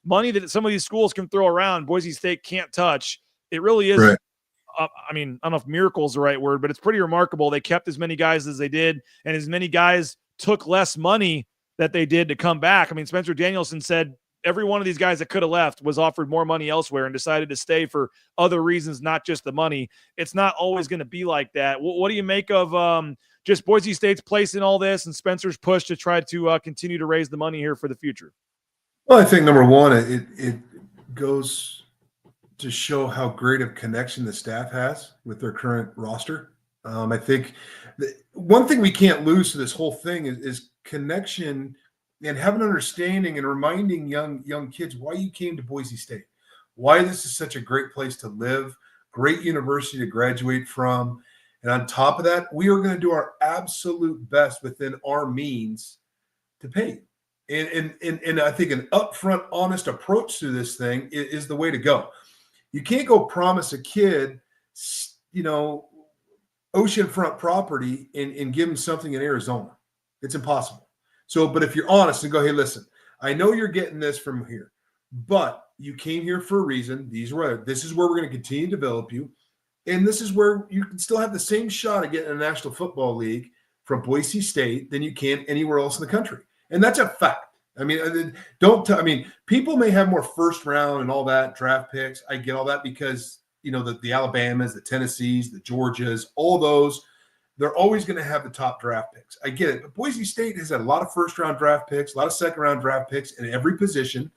money that some of these schools can throw around. Boise State can't touch. It really is. Right. I mean, I don't know if miracle is the right word, but it's pretty remarkable. They kept as many guys as they did, and as many guys took less money that they did to come back. I mean, Spencer Danielson said every one of these guys that could have left was offered more money elsewhere and decided to stay for other reasons, not just the money. It's not always going to be like that. What do you make of just Boise State's place in all this, and Spencer's push to try to continue to raise the money here for the future? Well, I think number one, it goes to show how great of connection the staff has with their current roster. I think one thing we can't lose to this whole thing is connection, and have an understanding and reminding young kids why you came to Boise State, why this is such a great place to live, great university to graduate from. And on top of that, we are going to do our absolute best within our means to pay you. And I think an upfront, honest approach to this thing is the way to go. You can't go promise a kid, oceanfront property and give them something in Arizona. It's impossible. So, but if you're honest and go, hey, listen, I know you're getting this from here, but you came here for a reason. This is where we're going to continue to develop you. And this is where you can still have the same shot at getting a National Football League from Boise State than you can anywhere else in the country. And that's a fact. I mean, don't people may have more first round and all that draft picks. I get all that because, the Alabamas, the Tennessees, the Georgias, all those, they're always going to have the top draft picks. I get it. But Boise State has had a lot of first round draft picks, a lot of second round draft picks in every position.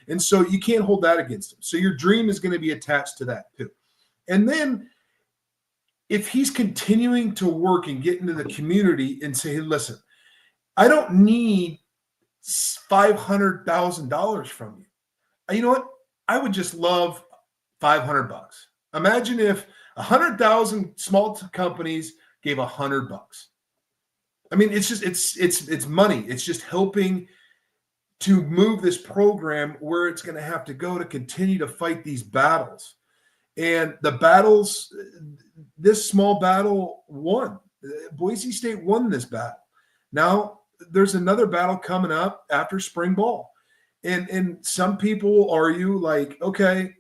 And so you can't hold that against him. So your dream is going to be attached to that too. And then if he's continuing to work and get into the community and say, hey, listen, I don't need $500,000 from you. You know what? I would just love $500. Imagine if 100,000 small companies gave $100. I mean, it's just it's money. It's just helping to move this program where it's going to have to go to continue to fight these battles. And the battles, this small battle won. Boise State won this battle. Now there's another battle coming up after spring ball. And some people will argue like, okay,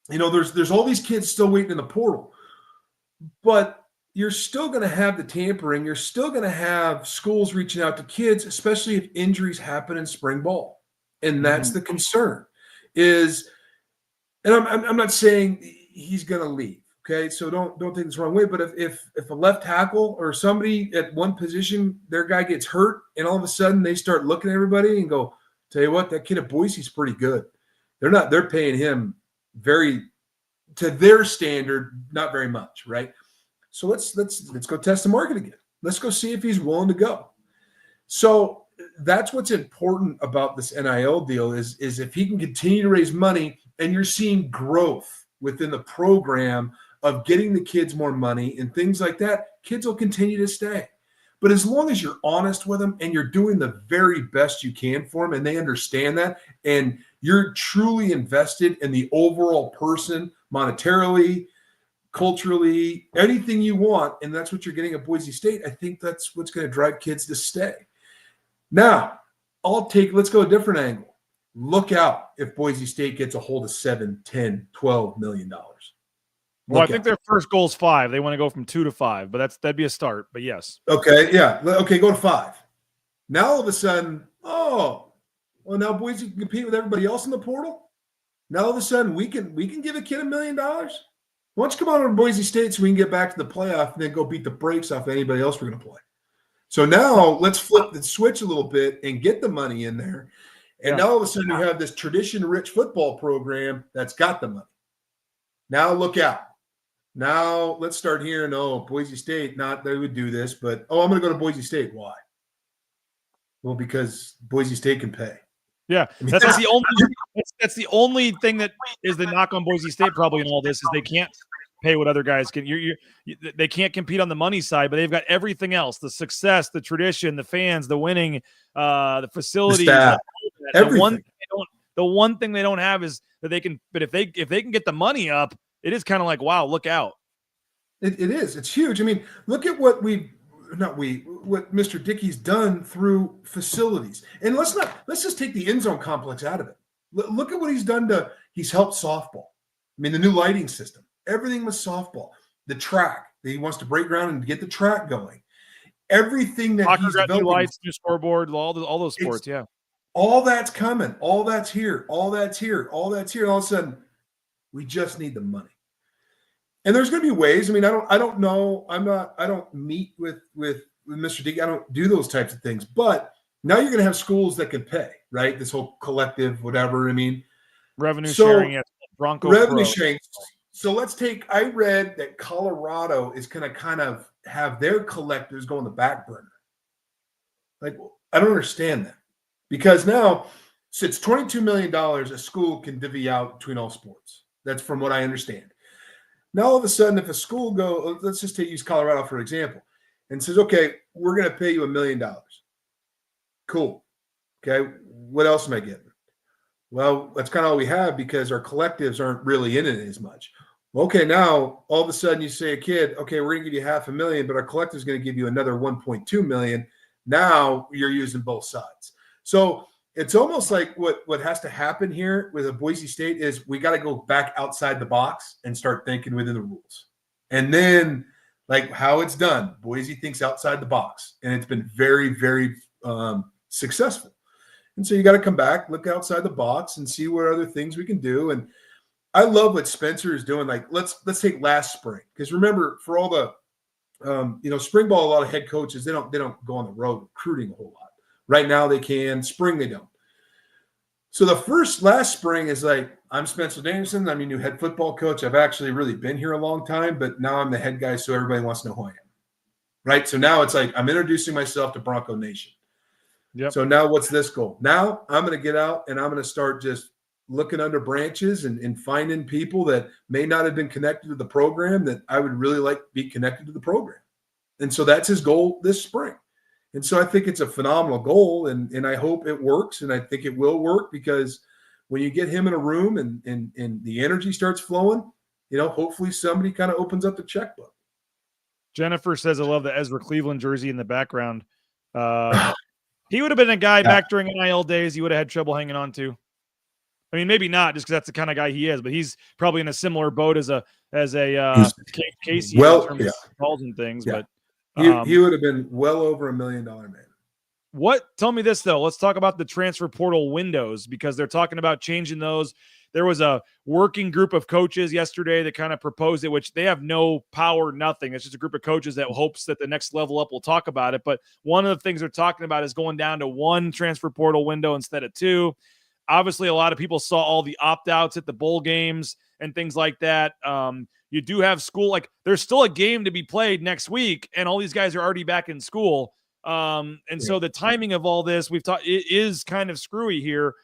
there's all these kids still waiting in the portal, but you're still going to have the tampering. You're still going to have schools reaching out to kids, especially if injuries happen in spring ball. And that's the concern is, and I'm not saying he's going to leave. Okay. So don't take this the wrong way, but if a left tackle or somebody at one position, their guy gets hurt and all of a sudden they start looking at everybody and go, tell you what, that kid at Boise's pretty good. They're paying him very, to their standard, not very much. Right. So let's go test the market again. Let's go see if he's willing to go. So that's what's important about this NIL deal is if he can continue to raise money and you're seeing growth within the program of getting the kids more money and things like that, kids will continue to stay. But as long as you're honest with them and you're doing the very best you can for them and they understand that and you're truly invested in the overall person monetarily, culturally, anything you want, and that's what you're getting at Boise State, I think that's what's going to drive kids to stay. Now, let's go a different angle. Look out if Boise State gets a hold of $7, $10, $12 million. Well, I think their first goal is 5. They want to go from 2 to 5, but that'd be a start. But yes. Okay, yeah. Okay, go to 5. Now all of a sudden, now Boise can compete with everybody else in the portal. Now all of a sudden we can give a kid $1 million. Why don't you come on to Boise State so we can get back to the playoff and then go beat the brakes off anybody else we're going to play. So now let's flip the switch a little bit and get the money in there. And now all of a sudden you have this tradition-rich football program that's got the money. Now look out. Now let's start hearing, Boise State, not they would do this, but, I'm going to go to Boise State. Why? Well, because Boise State can pay. Yeah, that's the only thing that is the knock on Boise State probably in all this is they can't pay what other guys can. They can't compete on the money side, but they've got everything else: the success, the tradition, the fans, the winning, the facilities. The one thing they don't have is that they can. But if they can get the money up, it is kind of like, wow, look out. It is. It's huge. I mean, look at what what Mr. Dickey's done through facilities. And let's just take the end zone complex out of it. Look at what he's done he's helped softball. I mean, the new lighting system, everything was softball. The track, he wants to break ground and get the track going. Everything that he's developing. New lights, new scoreboard, all those sports, yeah. All that's coming. All that's here. All that's here. All that's here. And all of a sudden, we just need the money. And there's going to be ways. I mean, I don't know. I don't meet with Mr. Dickey. I don't do those types of things. But now you're going to have schools that can pay, right? This whole collective, whatever. I mean, revenue sharing at Bronco. Revenue sharing. So I read that Colorado is going to kind of have their collectives go on the back burner. Like, I don't understand that. Because now, so it's $22 million a school can divvy out between all sports. That's from what I understand. Now, all of a sudden, if a school let's just use Colorado for example, and says, okay, we're going to pay you $1 million. Cool. Okay. What else am I getting? Well, that's kind of all we have because our collectives aren't really in it as much. Okay. Now, all of a sudden you say a kid, okay, we're going to give you $500,000, but our collective is going to give you another $1.2 million. Now you're using both sides. So it's almost like what has to happen here with a Boise State is we got to go back outside the box and start thinking within the rules. And then like how it's done, Boise thinks outside the box, and it's been very, very successful. And so you got to come back, look outside the box and see what other things we can do. And I love what Spencer is doing. Like, let's take last spring. Because remember, for all the spring ball, a lot of head coaches, they don't go on the road recruiting a whole lot. Right now they can, spring they don't. So last spring is like, I'm Spencer Danielson. I'm your new head football coach. I've actually really been here a long time, but now I'm the head guy, so everybody wants to know who I am. Right? So now it's like I'm introducing myself to Bronco Nation. Yep. So now what's this goal? Now I'm going to get out and I'm going to start just looking under branches and finding people that may not have been connected to the program that I would really like to be connected to the program. And so that's his goal this spring. And so I think it's a phenomenal goal, and I hope it works, and I think it will work, because when you get him in a room and the energy starts flowing, hopefully somebody kind of opens up the checkbook. Jennifer says, I love the Ezra Cleveland jersey in the background. He would have been a guy back during NIL days you would have had trouble hanging on to. I mean, maybe not, just because that's the kind of guy he is, but he's probably in a similar boat as a Casey in terms of calls and things. Yeah. But he would have been well over $1 million man. Tell me this, though. Let's talk about the transfer portal windows, because they're talking about changing those. There was a working group of coaches yesterday that kind of proposed it, which they have no power, nothing. It's just a group of coaches that hopes that the next level up will talk about it. But one of the things they're talking about is going down to one transfer portal window instead of two. Obviously, a lot of people saw all the opt-outs at the bowl games and things like that. You do have school, like there's still a game to be played next week, and all these guys are already back in school. So the timing of all this, it is kind of screwy here.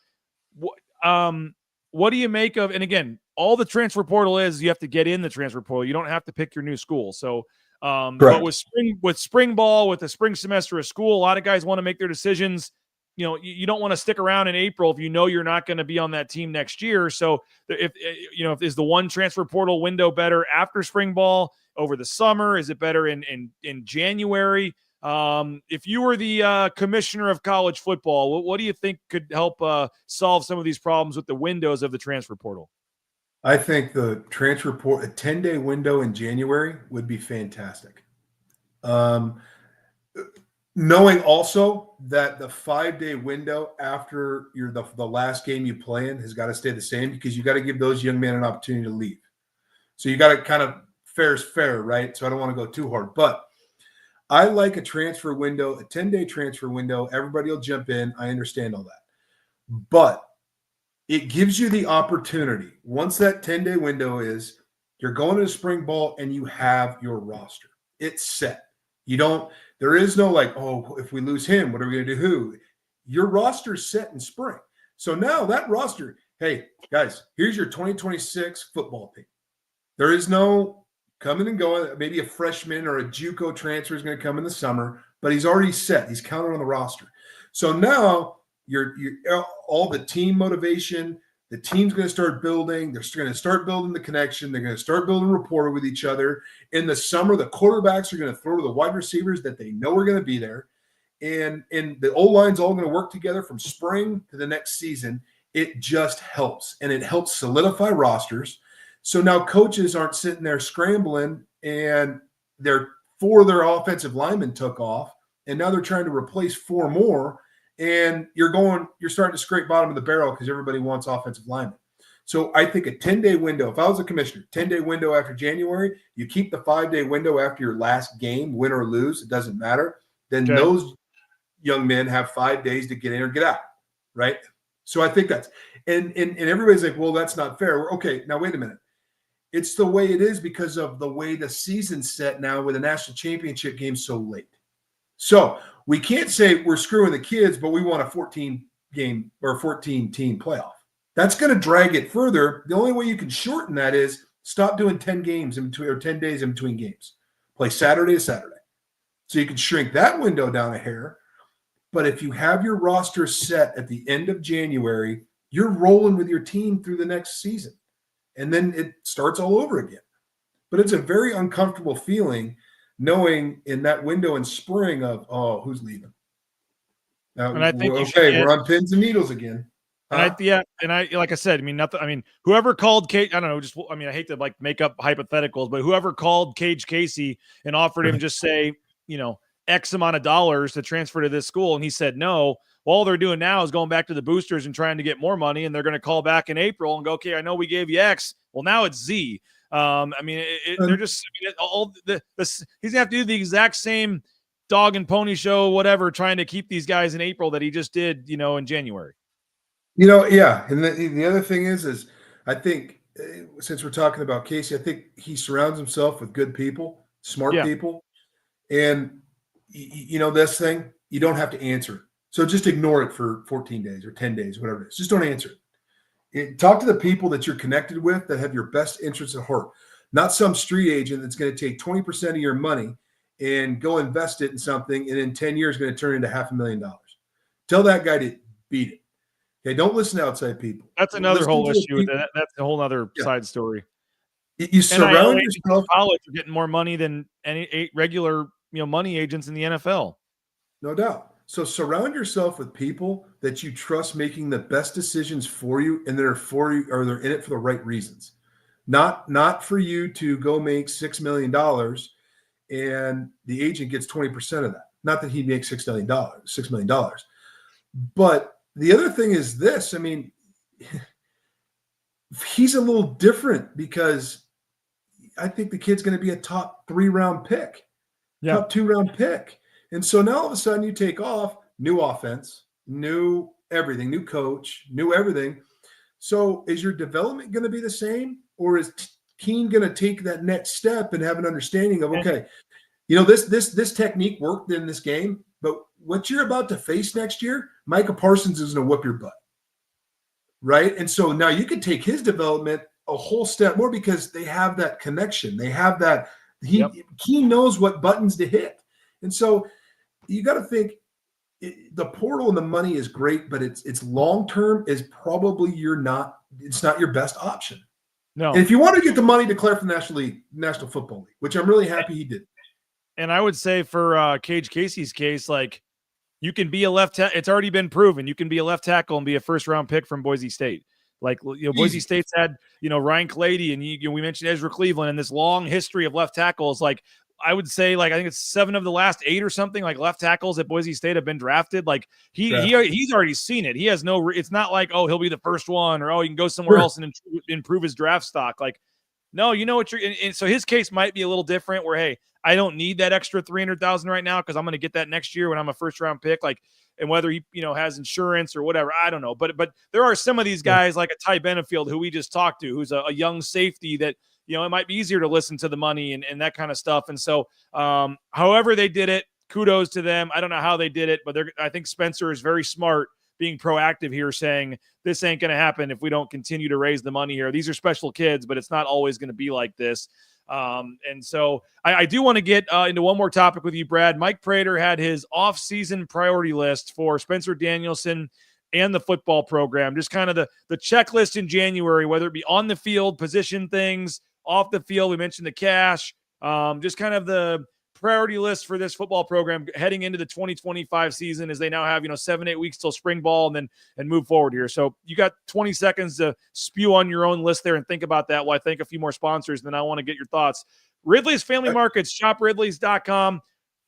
What do you make of, and again, all the transfer portal is you have to get in the transfer portal. You don't have to pick your new school. So, but with spring ball, with the spring semester of school, a lot of guys want to make their decisions. You don't want to stick around in April if you know you're not going to be on that team next year. So if is the one transfer portal window better after spring ball, over the summer? Is it better in January? If you were the commissioner of college football, what do you think could help solve some of these problems with the windows of the transfer portal? I think the transfer portal, a 10-day window in January would be fantastic. Knowing also that the 5-day window after the last game you play in has got to stay the same, because you got to give those young men an opportunity to leave. So you got to kind of fair's fair, right? So I don't want to go too hard, but I like a transfer window, a 10-day transfer window. Everybody will jump in. I understand all that. But it gives you the opportunity. Once that 10-day window is, you're going to spring ball and you have your roster. It's set. There is no like, oh, if we lose him, what are we going to do? Who? Your roster's set in spring. So now that roster, hey, guys, here's your 2026 football team. There is no coming and going. Maybe a freshman or a JUCO transfer is going to come in the summer, but he's already set. He's counted on the roster. So now you're all the team motivation. The team's going to start building. They're going to start building the connection. They're going to start building rapport with each other. In the summer, the quarterbacks are going to throw to the wide receivers that they know are going to be there. And the O-line's all going to work together from spring to the next season. It just helps. And it helps solidify rosters. So now coaches aren't sitting there scrambling and four of their offensive linemen took off. And now they're trying to replace 4 more. And you're starting to scrape bottom of the barrel because everybody wants offensive linemen. So I think a 10-day window, if I was a commissioner, 10-day window after January, you keep the 5-day window after your last game, win or lose, it doesn't matter. Then those young men have 5 days to get in or get out, right? So I think that's and everybody's like, well, that's not fair. Okay, now wait a minute. It's the way it is because of the way the season's set now with the national championship game so late. So we can't say we're screwing the kids, but we want a 14-game or 14-team playoff. That's going to drag it further. The only way you can shorten that is stop doing 10 games in between, or 10 days in between games. Play Saturday to Saturday. So you can shrink that window down a hair. But if you have your roster set at the end of January, you're rolling with your team through the next season. And then it starts all over again. But it's a very uncomfortable feeling knowing in that window in spring of, oh, who's leaving? Now, and I think we're on pins and needles again. And like I said, whoever called Cage, I don't know, I hate to like make up hypotheticals, but whoever called Cage Casey and offered him just say, X amount of dollars to transfer to this school, and he said no. All they're doing now is going back to the boosters and trying to get more money, and they're going to call back in April and go, okay, I know we gave you X. Well, now it's Z. They're just he's going to have to do the exact same dog and pony show, whatever, trying to keep these guys in April that he just did, in January. Yeah. And the other thing is I think since we're talking about Casey, I think he surrounds himself with good people, smart people. And, this thing, you don't have to answer it. So just ignore it for 14 days or 10 days, whatever it is. Just don't answer it. Talk to the people that you're connected with that have your best interests at heart, not some street agent that's going to take 20% of your money and go invest it in something, and in 10 years going to turn into $500,000. Tell that guy to beat it. Okay, don't listen to outside people. That's another whole issue. That's a whole other side story. You surround yourself. College are getting more money than any regular, money agents in the NFL. No doubt. So surround yourself with people that you trust making the best decisions for you, and they're for you, or they're in it for the right reasons. Not for you to go make $6 million and the agent gets 20% of that. Not that he makes $6 million. But the other thing is this, he's a little different because I think the kid's going to be a top 3-round pick, top 2-round pick. And so now all of a sudden you take off, new offense, new everything, new coach, new everything. So is your development going to be the same, or is Keen going to take that next step and have an understanding of, okay, this technique worked in this game, but what you're about to face next year, Micah Parsons is going to whoop your butt. Right. And so now you can take his development a whole step more because they have that connection. They have that. He knows what buttons to hit. And so you got to think the portal and the money is great, but it's long-term is probably it's not your best option. No. And if you want to get the money, declare for the National Football League, which I'm really happy he did. And I would say for Cage Casey's case, like, you can be a left tackle. It's already been proven. You can be a left tackle and be a first-round pick from Boise State. Like, Boise State's had, Ryan Clady, and we mentioned Ezra Cleveland, and this long history of left tackles. Like, I would say, like, I think it's 7 of the last 8 or something, like, left tackles at Boise State have been drafted. Like, he's already seen it. He has it's not like, oh, he'll be the first one, or, oh, he can go somewhere else and improve his draft stock. Like, no, you know what and so his case might be a little different where, hey, I don't need that extra $300,000 right now because I'm going to get that next year when I'm a first-round pick. Like, and whether he, has insurance or whatever, I don't know. But there are some of these guys like a Ty Benefield who we just talked to, who's a young safety that, it might be easier to listen to the money and that kind of stuff. And so, however they did it, kudos to them. I don't know how they did it, but I think Spencer is very smart being proactive here, saying this ain't going to happen if we don't continue to raise the money here. These are special kids, but it's not always going to be like this. And so I do want to get into one more topic with you, Brad. Mike Prater had his off-season priority list for Spencer Danielson and the football program, just kind of the checklist in January, whether it be on the field, position things, off the field. We mentioned the cash, just kind of the priority list for this football program heading into the 2025 season, as they now have 7-8 weeks till spring ball and move forward here. So you got 20 seconds to spew on your own list there and think about that while I thank a few more sponsors, and then I want to get your thoughts. Ridley's Family Markets, shopridleys.com,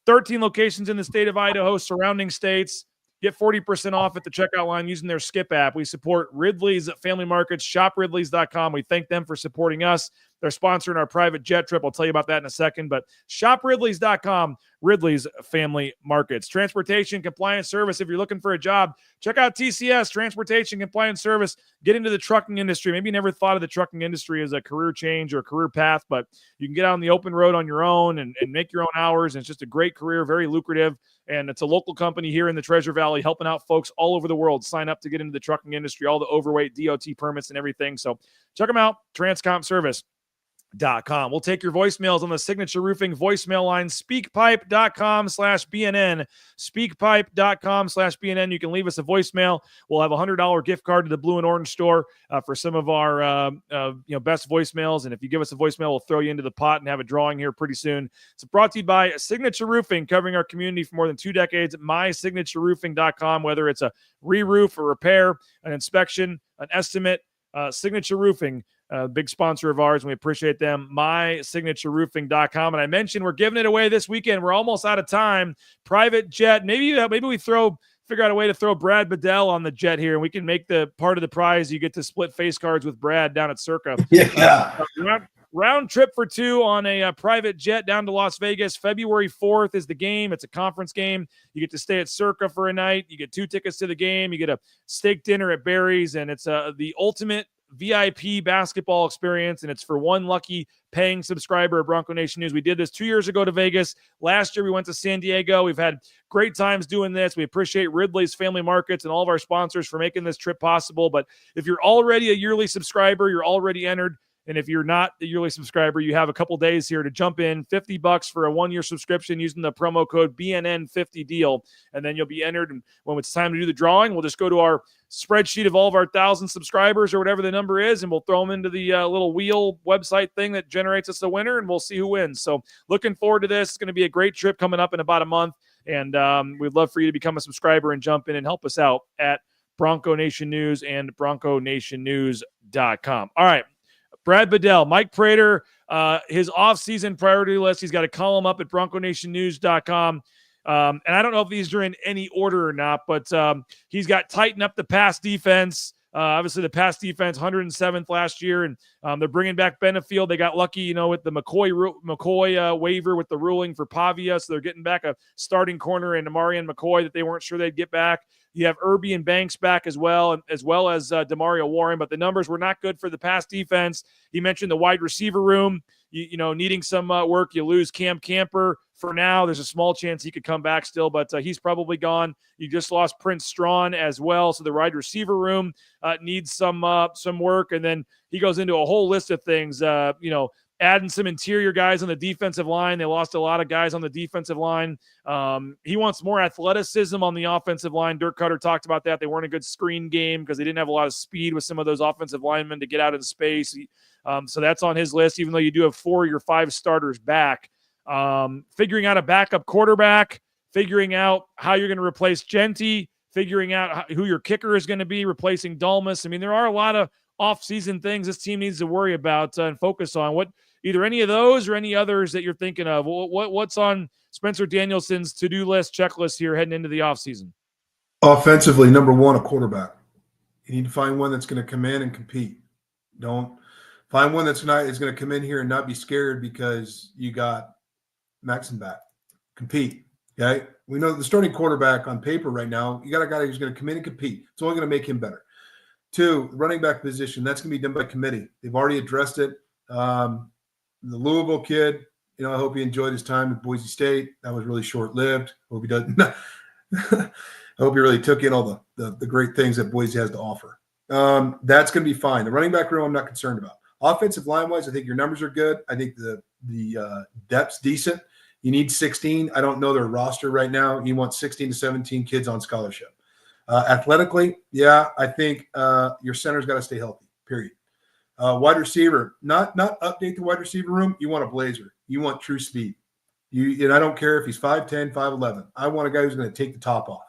13 locations in the state of Idaho, surrounding states. Get 40% off at the checkout line using their Skip app. We support Ridley's Family Markets, shopridleys.com. We thank them for supporting us. They're sponsoring our private jet trip. I'll tell you about that in a second, but shopridleys.com, Ridley's Family Markets. Transportation Compliance Service. If you're looking for a job, check out TCS, Transportation Compliance Service. Get into the trucking industry. Maybe you never thought of the trucking industry as a career change or a career path, but you can get out on the open road on your own and make your own hours. And it's just a great career, very lucrative. And it's a local company here in the Treasure Valley, helping out folks all over the world sign up to get into the trucking industry, all the overweight DOT permits and everything. So check them out, transcompservice.com. We'll take your voicemails on the Signature Roofing voicemail line, speakpipe.com/BNN, speakpipe.com/BNN. You can leave us a voicemail. We'll have a $100 gift card to the Blue and Orange store for some of our best voicemails. And if you give us a voicemail, we'll throw you into the pot and have a drawing here pretty soon. It's brought to you by Signature Roofing, covering our community for more than 2 decades. MySignatureRoofing.com, whether it's a re-roof, a repair, an inspection, an estimate, Signature Roofing, big sponsor of ours, and we appreciate them. MySignatureRoofing.com. And I mentioned we're giving it away this weekend. We're almost out of time. Private jet. Maybe we throw figure out a way to throw Brad Bedell on the jet here, and we can make the part of the prize. You get to split face cards with Brad down at Circa. Yeah. Round trip for 2 on a private jet down to Las Vegas. February 4th is the game. It's a conference game. You get to stay at Circa for a night. You get 2 tickets to the game. You get a steak dinner at Barry's, and it's the ultimate VIP basketball experience, and it's for one lucky paying subscriber of Bronco Nation News. We did this 2 years ago to Vegas. Last year we went to San Diego. We've had great times doing this. We appreciate Ridley's Family Markets and all of our sponsors for making this trip possible. But if you're already a yearly subscriber, you're already entered. And if you're not a yearly subscriber, you have a couple days here to jump in. $50 for a 1-year subscription using the promo code BNN50 deal. And then you'll be entered. And when it's time to do the drawing, we'll just go to our spreadsheet of all of our 1,000 subscribers or whatever the number is, and we'll throw them into the little wheel website thing that generates us a winner, and we'll see who wins. So looking forward to this. It's going to be a great trip coming up in about a month. And we'd love for you to become a subscriber and jump in and help us out at Bronco Nation News and BroncoNationNews.com. All right. Brad Bedell, Mike Prater, his off-season priority list. He's got a column up at BroncoNationNews.com. And I don't know if these are in any order or not, but he's got tighten up the pass defense. Obviously, the pass defense, 107th last year, and they're bringing back Benefield. They got lucky, with the McCoy waiver with the ruling for Pavia, so they're getting back a starting corner in Amarian McCoy that they weren't sure they'd get back. You have Irby and Banks back as well as Demario Warren, but the numbers were not good for the pass defense. He mentioned the wide receiver room, needing some work. You lose Cam Camper for now. There's a small chance he could come back still, but he's probably gone. You just lost Prince Strawn as well, so the wide receiver room needs some work. And then he goes into a whole list of things, adding some interior guys on the defensive line. They lost a lot of guys on the defensive line. He wants more athleticism on the offensive line. Dirk Cutter talked about that. They weren't a good screen game because they didn't have a lot of speed with some of those offensive linemen to get out in space. So that's on his list, even though you do have 4 of your 5 starters back. Figuring out a backup quarterback, figuring out how you're going to replace Genty, figuring out who your kicker is going to be, replacing Dulmus. I mean, there are a lot of off-season things this team needs to worry about and focus on. Either any of those or any others that you're thinking of? What's on Spencer Danielson's to-do list, checklist here heading into the offseason? Offensively, number one, a quarterback. You need to find one that's going to come in and compete. Don't find one is going to come in here and not be scared because you got Maxon back. Compete. Okay. We know the starting quarterback on paper right now, you got a guy who's going to come in and compete. It's only going to make him better. 2, running back position. That's going to be done by committee. They've already addressed it. The Louisville kid, I hope he enjoyed his time at Boise State. That was really short-lived. Hope he doesn't. I hope he really took in all the great things that Boise has to offer. That's going to be fine. The running back room, I'm not concerned about. Offensive line-wise, I think your numbers are good. I think the depth's decent. You need 16. I don't know their roster right now. You want 16 to 17 kids on scholarship. Athletically, yeah, I think your center's got to stay healthy, period. Wide receiver, not update the wide receiver room. You want a blazer. You want true speed. And I don't care if he's 5'10", 5'11". I want a guy who's going to take the top off,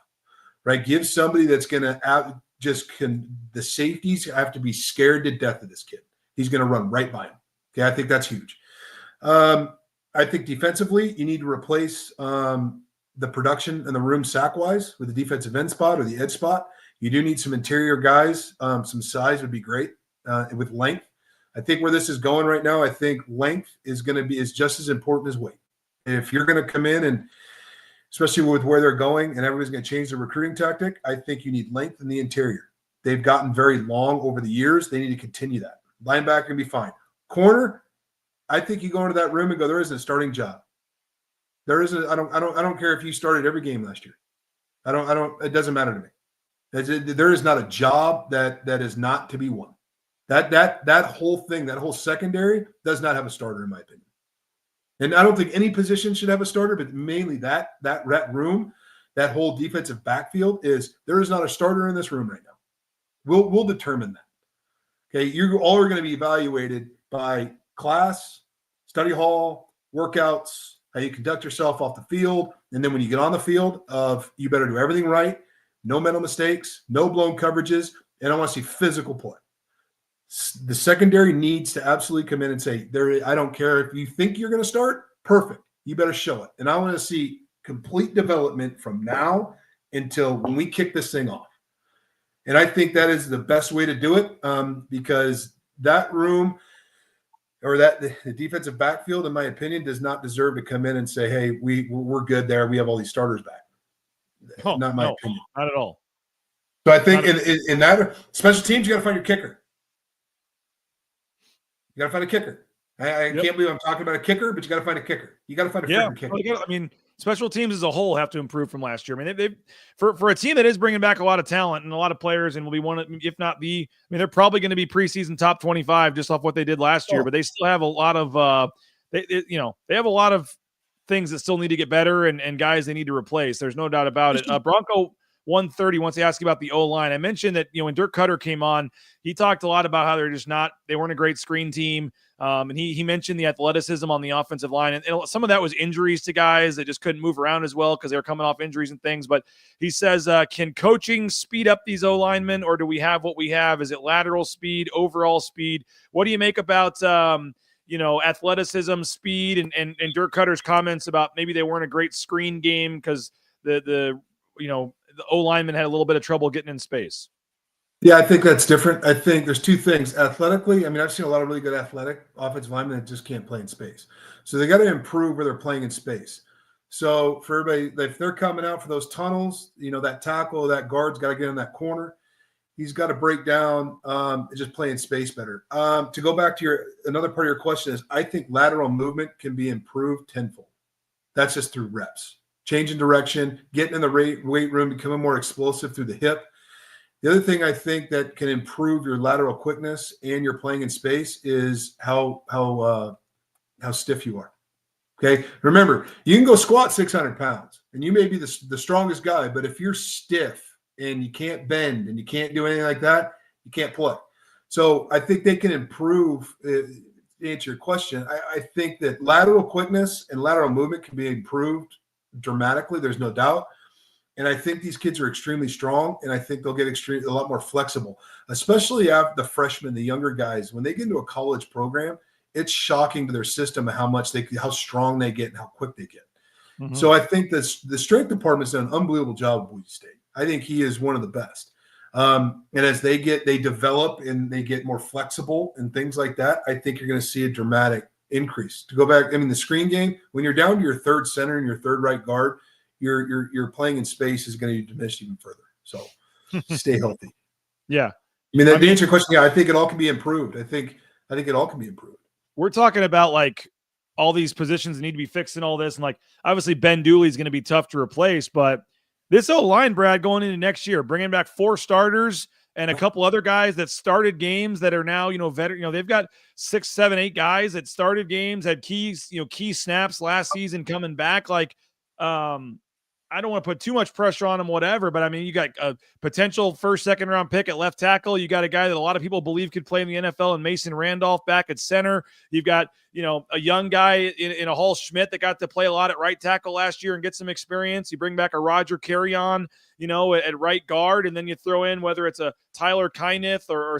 right? Give somebody that's going to the safeties have to be scared to death of this kid. He's going to run right by him. Okay, I think that's huge. I think defensively, you need to replace the production in the room sack-wise with the defensive end spot or the edge spot. You do need some interior guys. Some size would be great with length. I think where this is going right now, I think length is just as important as weight. If you're going to come in and especially with where they're going and everybody's going to change their recruiting tactic, I think you need length in the interior. They've gotten very long over the years. They need to continue that. Linebacker can be fine. Corner, I think you go into that room and go, there isn't a starting job. There isn't. I don't care if you started every game last year. It doesn't matter to me. There is not a job that is not to be won. That whole thing, that whole secondary does not have a starter, in my opinion. And I don't think any position should have a starter, but mainly that room, that whole defensive backfield there is not a starter in this room right now. We'll determine that. Okay, you all are going to be evaluated by class, study hall, workouts, how you conduct yourself off the field, and then when you get on the field, you better do everything right, no mental mistakes, no blown coverages, and I want to see physical play. The secondary needs to absolutely come in and say, I don't care if you think you're going to start, perfect. You better show it. And I want to see complete development from now until when we kick this thing off. And I think that is the best way to do it, because that room or the defensive backfield, in my opinion, does not deserve to come in and say, hey, we're good there. We have all these starters back. Oh, Not my no, opinion. not at all. So I think in that special teams, you got to find your kicker. You got to find a kicker. I can't believe I'm talking about a kicker, but you got to find a kicker. You got to find a freaking kicker. I mean, special teams as a whole have to improve from last year. I mean, they've for a team that is bringing back a lot of talent and a lot of players, and will be one of, if not the, I mean, they're probably going to be preseason top 25 just off what they did last year. But they still have a lot of, they have a lot of things that still need to get better and guys they need to replace. There's no doubt about it. Bronco 130 wants to ask you about the O-line. I mentioned that, when Dirk Cutter came on, he talked a lot about how they weren't a great screen team. And he mentioned the athleticism on the offensive line. And some of that was injuries to guys that just couldn't move around as well because they were coming off injuries and things. But he says, can coaching speed up these O-linemen, or do we have what we have? Is it lateral speed, overall speed? What do you make about, athleticism, speed, and Dirk Cutter's comments about maybe they weren't a great screen game because the O-lineman had a little bit of trouble getting in space? Yeah, I think that's different. I think there's two things. Athletically, I mean, I've seen a lot of really good athletic offensive linemen that just can't play in space. So they got to improve where they're playing in space. So for everybody, if they're coming out for those tunnels, that tackle, that guard's got to get in that corner. He's got to break down and just play in space better. To go back to another part of your question is, I think lateral movement can be improved tenfold. That's just through reps. Changing direction, getting in the weight room, becoming more explosive through the hip. The other thing I think that can improve your lateral quickness and your playing in space is how stiff you are. Okay. Remember, you can go squat 600 pounds and you may be the strongest guy, but if you're stiff and you can't bend and you can't do anything like that, you can't play. So I think they can improve. To answer your question, I think that lateral quickness and lateral movement can be improved dramatically. There's no doubt. And I think these kids are extremely strong, and I think they'll get a lot more flexible, especially after the freshmen, the younger guys. When they get into a college program, it's shocking to their system how strong they get and how quick they get. Mm-hmm. So I think the strength department's done an unbelievable job at Boise State. I think he is one of the best. And as they develop and they get more flexible and things like that, I think you're going to see a dramatic increase. To go back, I mean, the screen game, when you're down to your third center and your third right guard, your playing in space is going to diminish even further. So stay healthy. Yeah. To answer your question, yeah, I think it all can be improved. I think it all can be improved. We're talking about like all these positions that need to be fixed and all this. And like, obviously Ben Dooley is going to be tough to replace, but this O-line, Brad, going into next year, bringing back 4 starters and a couple other guys that started games that are now, veteran, they've got 6, 7, 8 guys that started games, had key snaps last season coming back. Like, I don't want to put too much pressure on him, whatever, but I mean, you got a potential first, second round pick at left tackle. You got a guy that a lot of people believe could play in the NFL and Mason Randolph back at center. You've got, a young guy in a Hall Schmidt that got to play a lot at right tackle last year and get some experience. You bring back a Roger Carrion, at right guard, and then you throw in whether it's a Tyler Kyneth or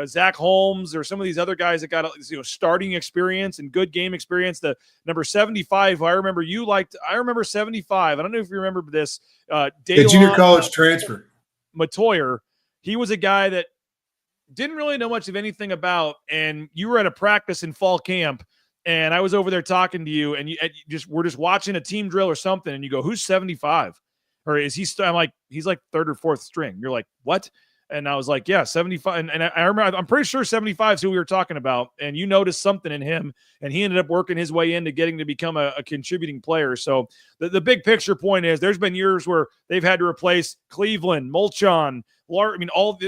Zach Holmes or some of these other guys that got starting experience and good game experience. The number 75, I remember 75. I don't know if you remember this. The junior college transfer. Matoyer. He was a guy that didn't really know much of anything about, and you were at a practice in fall camp, and I was over there talking to you, and we're just watching a team drill or something, and you go, "Who's 75?" Or is he? I'm like, he's like third or fourth string. You're like, what? And I was like, yeah, 75. And I remember, I'm pretty sure 75 is who we were talking about. And you noticed something in him, and he ended up working his way into getting to become a contributing player. So the big picture point is there's been years where they've had to replace Cleveland, Molchon, all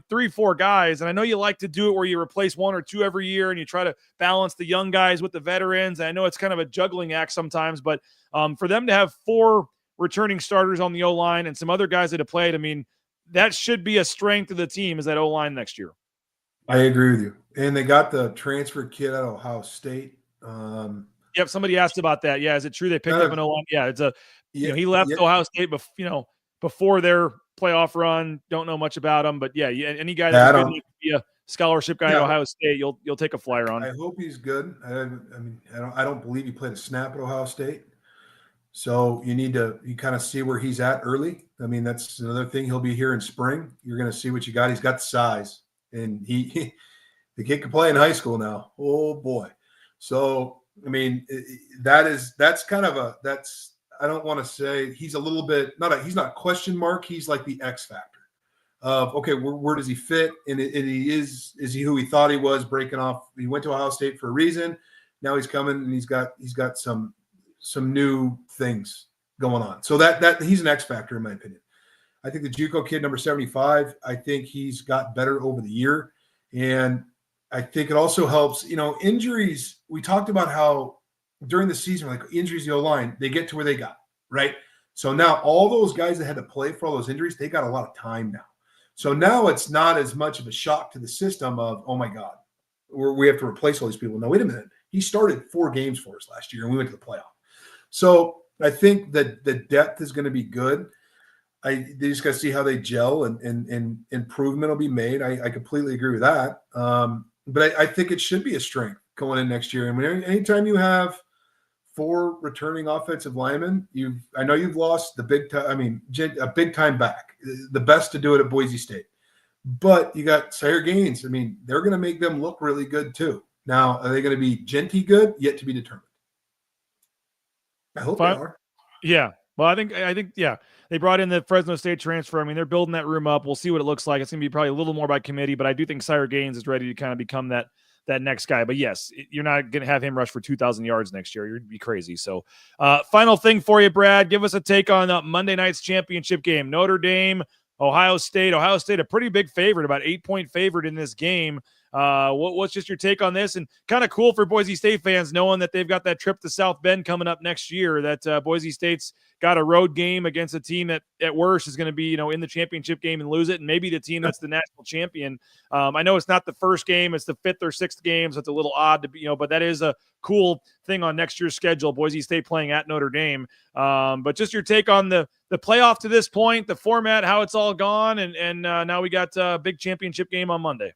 3, 4 guys. And I know you like to do it where you replace 1 or 2 every year and you try to balance the young guys with the veterans. And I know it's kind of a juggling act sometimes, but for them to have 4 returning starters on the O-line and some other guys that have played, I mean, that should be a strength of the team, is that O-line next year. I agree with you. And they got the transfer kid out of Ohio State. Yep, somebody asked about that. Yeah, is it true they picked up an O-line? Yeah, it's he left Ohio State, before their playoff run. Don't know much about him, but yeah, any guy that's good enough to be a scholarship guy at Ohio State, you'll take a flyer on. I hope he's good. I don't believe he played a snap at Ohio State. So you kind of see where he's at early. I mean, that's another thing. He'll be here in spring. You're going to see what you got. He's got the size, and the kid can play in high school now. Oh boy. So, I mean, that's kind of I don't want to say he's a little bit, he's not a question mark. He's like the X factor of, okay, where does he fit? And is he who he thought he was breaking off? He went to Ohio State for a reason. Now he's coming and he's got some new things going on. So that he's an X factor in my opinion. I think the JUCO kid, number 75, I think he's got better over the year. And I think it also helps, injuries. We talked about how during the season, like injuries, the O-line, they get to where they got, right? So now all those guys that had to play for all those injuries, they got a lot of time now. So now it's not as much of a shock to the system of, oh my God, we have to replace all these people. No, wait a minute. He started 4 games for us last year and we went to the playoff. So I think that the depth is going to be good. They just got to see how they gel and improvement will be made. I completely agree with that. But I think it should be a strength going in next year. I mean, anytime you have 4 returning offensive linemen, I know you've lost a big time back, the best to do it at Boise State. But you got Sire Gaines. I mean, they're going to make them look really good too. Now, are they going to be Genty good? Yet to be determined. I hope they are. Yeah. Well, I think yeah. They brought in the Fresno State transfer. I mean, they're building that room up. We'll see what it looks like. It's going to be probably a little more by committee, but I do think Sire Gaines is ready to kind of become that next guy. But yes, you're not going to have him rush for 2,000 yards next year. You'd be crazy. So final thing for you, Brad, give us a take on Monday night's championship game. Notre Dame, Ohio State, a pretty big favorite, about 8-point favorite in this game. What's just your take on this? And kind of cool for Boise State fans knowing that they've got that trip to South Bend coming up next year, that Boise State's got a road game against a team that at worst is going to be, in the championship game and lose it. And maybe the team that's the national champion. I know it's not the first game, it's the 5th or 6th game. So it's a little odd to be, but that is a cool thing on next year's schedule. Boise State playing at Notre Dame. But just your take on the playoff to this point, the format, how it's all gone. And now we got a big championship game on Monday.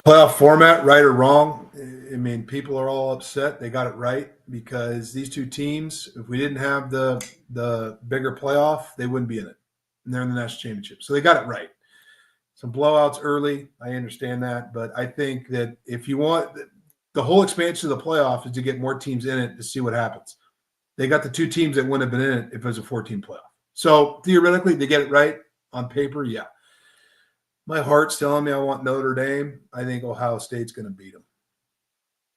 Playoff format, right or wrong? I mean, people are all upset. They got it right because these two teams, if we didn't have the bigger playoff, they wouldn't be in it. And they're in the national championship. So they got it right. Some blowouts early. I understand that. But I think that if you want the whole expansion of the playoff is to get more teams in it to see what happens. They got the 2 teams that wouldn't have been in it if it was a 14 playoff. So theoretically, they get it right on paper. Yeah. My heart's telling me I want Notre Dame. I think Ohio State's going to beat them.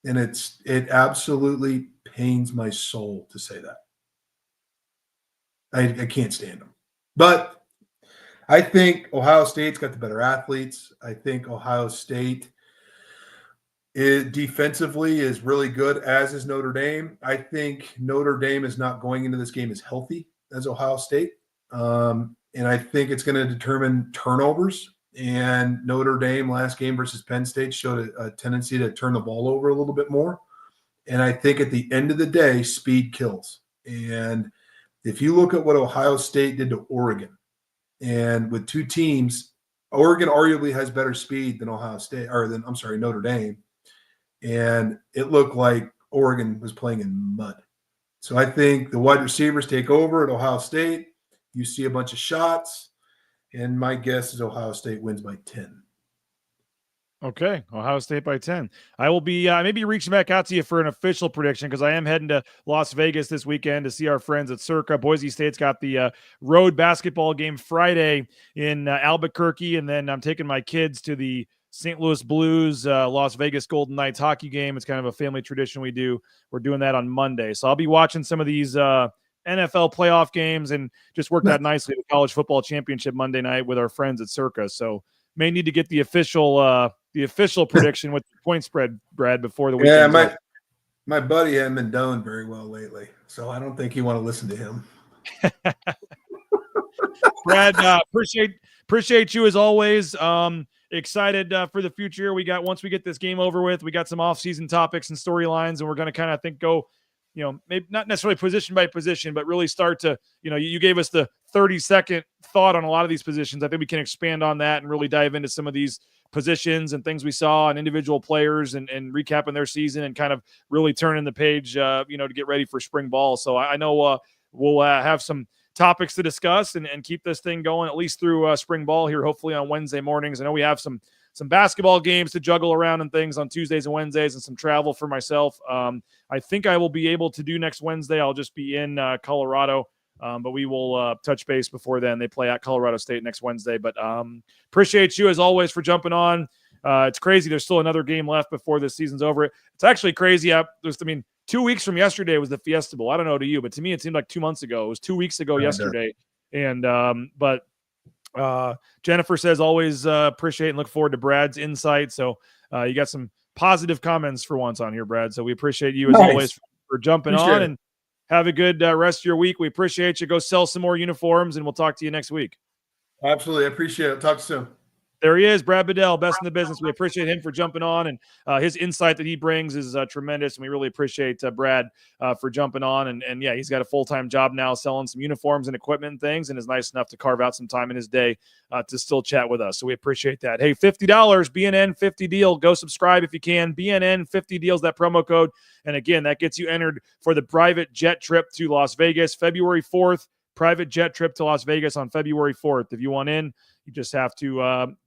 And it absolutely pains my soul to say that. I can't stand them. But I think Ohio State's got the better athletes. I think Ohio State defensively is really good, as is Notre Dame. I think Notre Dame is not going into this game as healthy as Ohio State. And I think it's going to determine turnovers. And Notre Dame last game versus Penn State showed a tendency to turn the ball over a little bit more. And I think at the end of the day, speed kills. And if you look at what Ohio State did to Oregon, and with 2 teams, Oregon arguably has better speed than Notre Dame. And it looked like Oregon was playing in mud. So I think the wide receivers take over at Ohio State. You see a bunch of shots. And my guess is Ohio State wins by 10. Okay, Ohio State by 10. I will be maybe reaching back out to you for an official prediction because I am heading to Las Vegas this weekend to see our friends at Circa. Boise State's got the road basketball game Friday in Albuquerque, and then I'm taking my kids to the St. Louis Blues, Las Vegas Golden Knights hockey game. It's kind of a family tradition we do. We're doing that on Monday. So I'll be watching some of these NFL playoff games and just worked out nicely the college football championship Monday night with our friends at Circa. So may need to get the official prediction with the point spread, Brad, before the weekend. Yeah, my buddy hasn't been doing very well lately, so I don't think you want to listen to him. Brad, appreciate you as always. Excited for the future. Once we get this game over with, we got some off-season topics and storylines, and we're going to kind of go maybe not necessarily position by position, but really start to, you gave us the 30-second thought on a lot of these positions. I think we can expand on that and really dive into some of these positions and things we saw and individual players and recapping their season and kind of really turning the page, to get ready for spring ball. So I know we'll have some topics to discuss and keep this thing going at least through spring ball here, hopefully on Wednesday mornings. I know we have some basketball games to juggle around and things on Tuesdays and Wednesdays and some travel for myself. I think I will be able to do next Wednesday. I'll just be in Colorado. But we will touch base before then. They play at Colorado State next Wednesday. But appreciate you, as always, for jumping on. It's crazy. There's still another game left before this season's over. It's actually crazy. 2 weeks from yesterday was the Fiesta Bowl. I don't know to you, but to me, it seemed like 2 months ago. It was 2 weeks ago yesterday. And but Jennifer says, always appreciate and look forward to Brad's insight. So you got some positive comments for once on here, Brad. So we appreciate you, as always, for jumping on. And have a good rest of your week. We appreciate you. Go sell some more uniforms, and we'll talk to you next week. Absolutely. I appreciate it. Talk soon. There he is, Brad Bedell, best in the business. We appreciate him for jumping on, and his insight that he brings is tremendous, and we really appreciate Brad for jumping on. And yeah, he's got a full-time job now selling some uniforms and equipment and things, and is nice enough to carve out some time in his day to still chat with us. So we appreciate that. Hey, $50, BNN 50 deal. Go subscribe if you can. BNN 50 deals, that promo code. And again, that gets you entered for the private jet trip to Las Vegas, February 4th. Private jet trip to Las Vegas on February 4th. If you want in, you just have to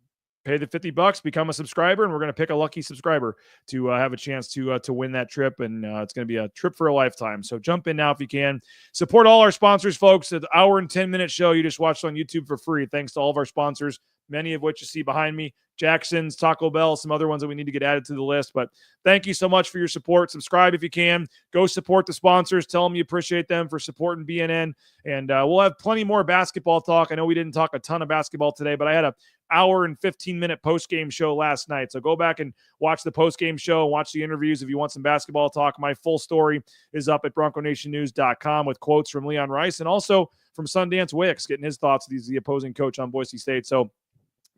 pay the $50, become a subscriber, and we're going to pick a lucky subscriber to have a chance to win that trip. And it's going to be a trip for a lifetime. So jump in now if you can. Support all our sponsors, folks. An hour and 10-minute show you just watched on YouTube for free. Thanks to all of our sponsors, many of which you see behind me. Jackson's, Taco Bell, some other ones that we need to get added to the list. But thank you so much for your support. Subscribe if you can. Go support the sponsors. Tell them you appreciate them for supporting BNN. And we'll have plenty more basketball talk. I know we didn't talk a ton of basketball today, but I had a hour and 15-minute post-game show last night. So go back and watch the post-game show and watch the interviews if you want some basketball talk. My full story is up at BroncoNationNews.com with quotes from Leon Rice and also from Sundance Wicks, getting his thoughts. He's the opposing coach on Boise State. So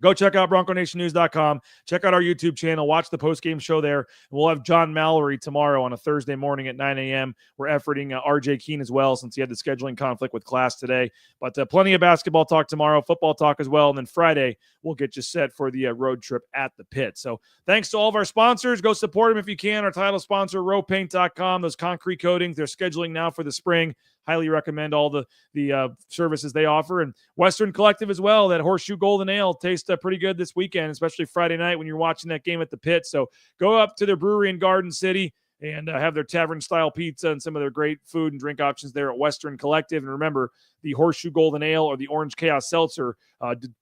go check out BroncoNationNews.com. Check out our YouTube channel. Watch the post-game show there. And we'll have John Mallory tomorrow on a Thursday morning at 9 a.m. We're efforting RJ Keene as well since he had the scheduling conflict with class today. But plenty of basketball talk tomorrow, football talk as well. And then Friday, we'll get you set for the road trip at the pit. So thanks to all of our sponsors. Go support them if you can. Our title sponsor, rowpaint.com. Those concrete coatings, they're scheduling now for the spring. Highly recommend all the services they offer. And Western Collective as well. That Horseshoe Golden Ale tastes pretty good this weekend, especially Friday night when you're watching that game at the pit. So go up to their brewery in Garden City and have their tavern-style pizza and some of their great food and drink options there at Western Collective. And remember, the Horseshoe Golden Ale or the Orange Chaos Seltzer,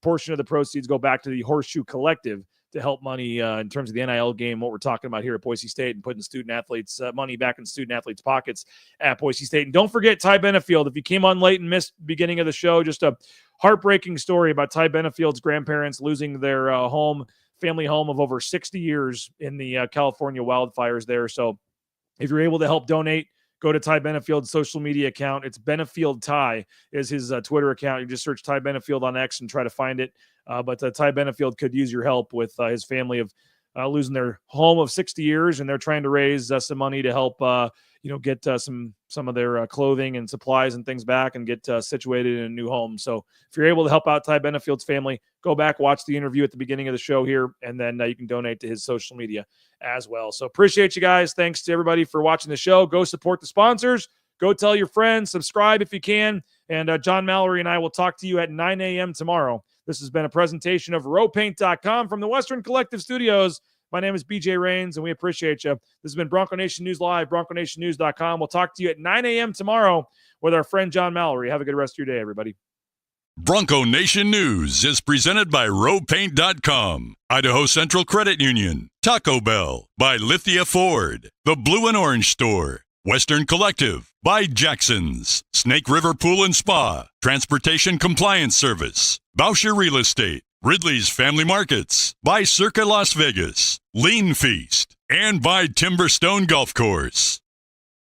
portion of the proceeds go back to the Horseshoe Collective to help money in terms of the NIL game, what we're talking about here at Boise State and putting student athletes money back in student athletes' pockets at Boise State. And don't forget Ty Benefield. If you came on late and missed the beginning of the show, just a heartbreaking story about Ty Benefield's grandparents losing their family home of over 60 years in the California wildfires there. So if you're able to help donate, go to Ty Benefield's social media account. It's Benefield Ty is his Twitter account. You just search Ty Benefield on X and try to find it. But Ty Benefield could use your help with his family of losing their home of 60 years, and they're trying to raise some money to help get some of their clothing and supplies and things back and get situated in a new home. So if you're able to help out Ty Benefield's family, go back, watch the interview at the beginning of the show here, and then you can donate to his social media as well. So appreciate you guys. Thanks to everybody for watching the show. Go support the sponsors. Go tell your friends. Subscribe if you can. And John Mallory and I will talk to you at 9 a.m. tomorrow. This has been a presentation of rowpaint.com from the Western Collective Studios. My name is BJ Rains, and we appreciate you. This has been Bronco Nation News Live, BroncoNationNews.com. We'll talk to you at 9 a.m. tomorrow with our friend John Mallory. Have a good rest of your day, everybody. Bronco Nation News is presented by rowpaint.com, Idaho Central Credit Union, Taco Bell, by Lithia Ford, the Blue and Orange Store, Western Collective, by Jackson's, Snake River Pool and Spa, Transportation Compliance Service, Bauscher Real Estate, Ridley's Family Markets, by Circa Las Vegas, Lean Feast, and by Timberstone Golf Course.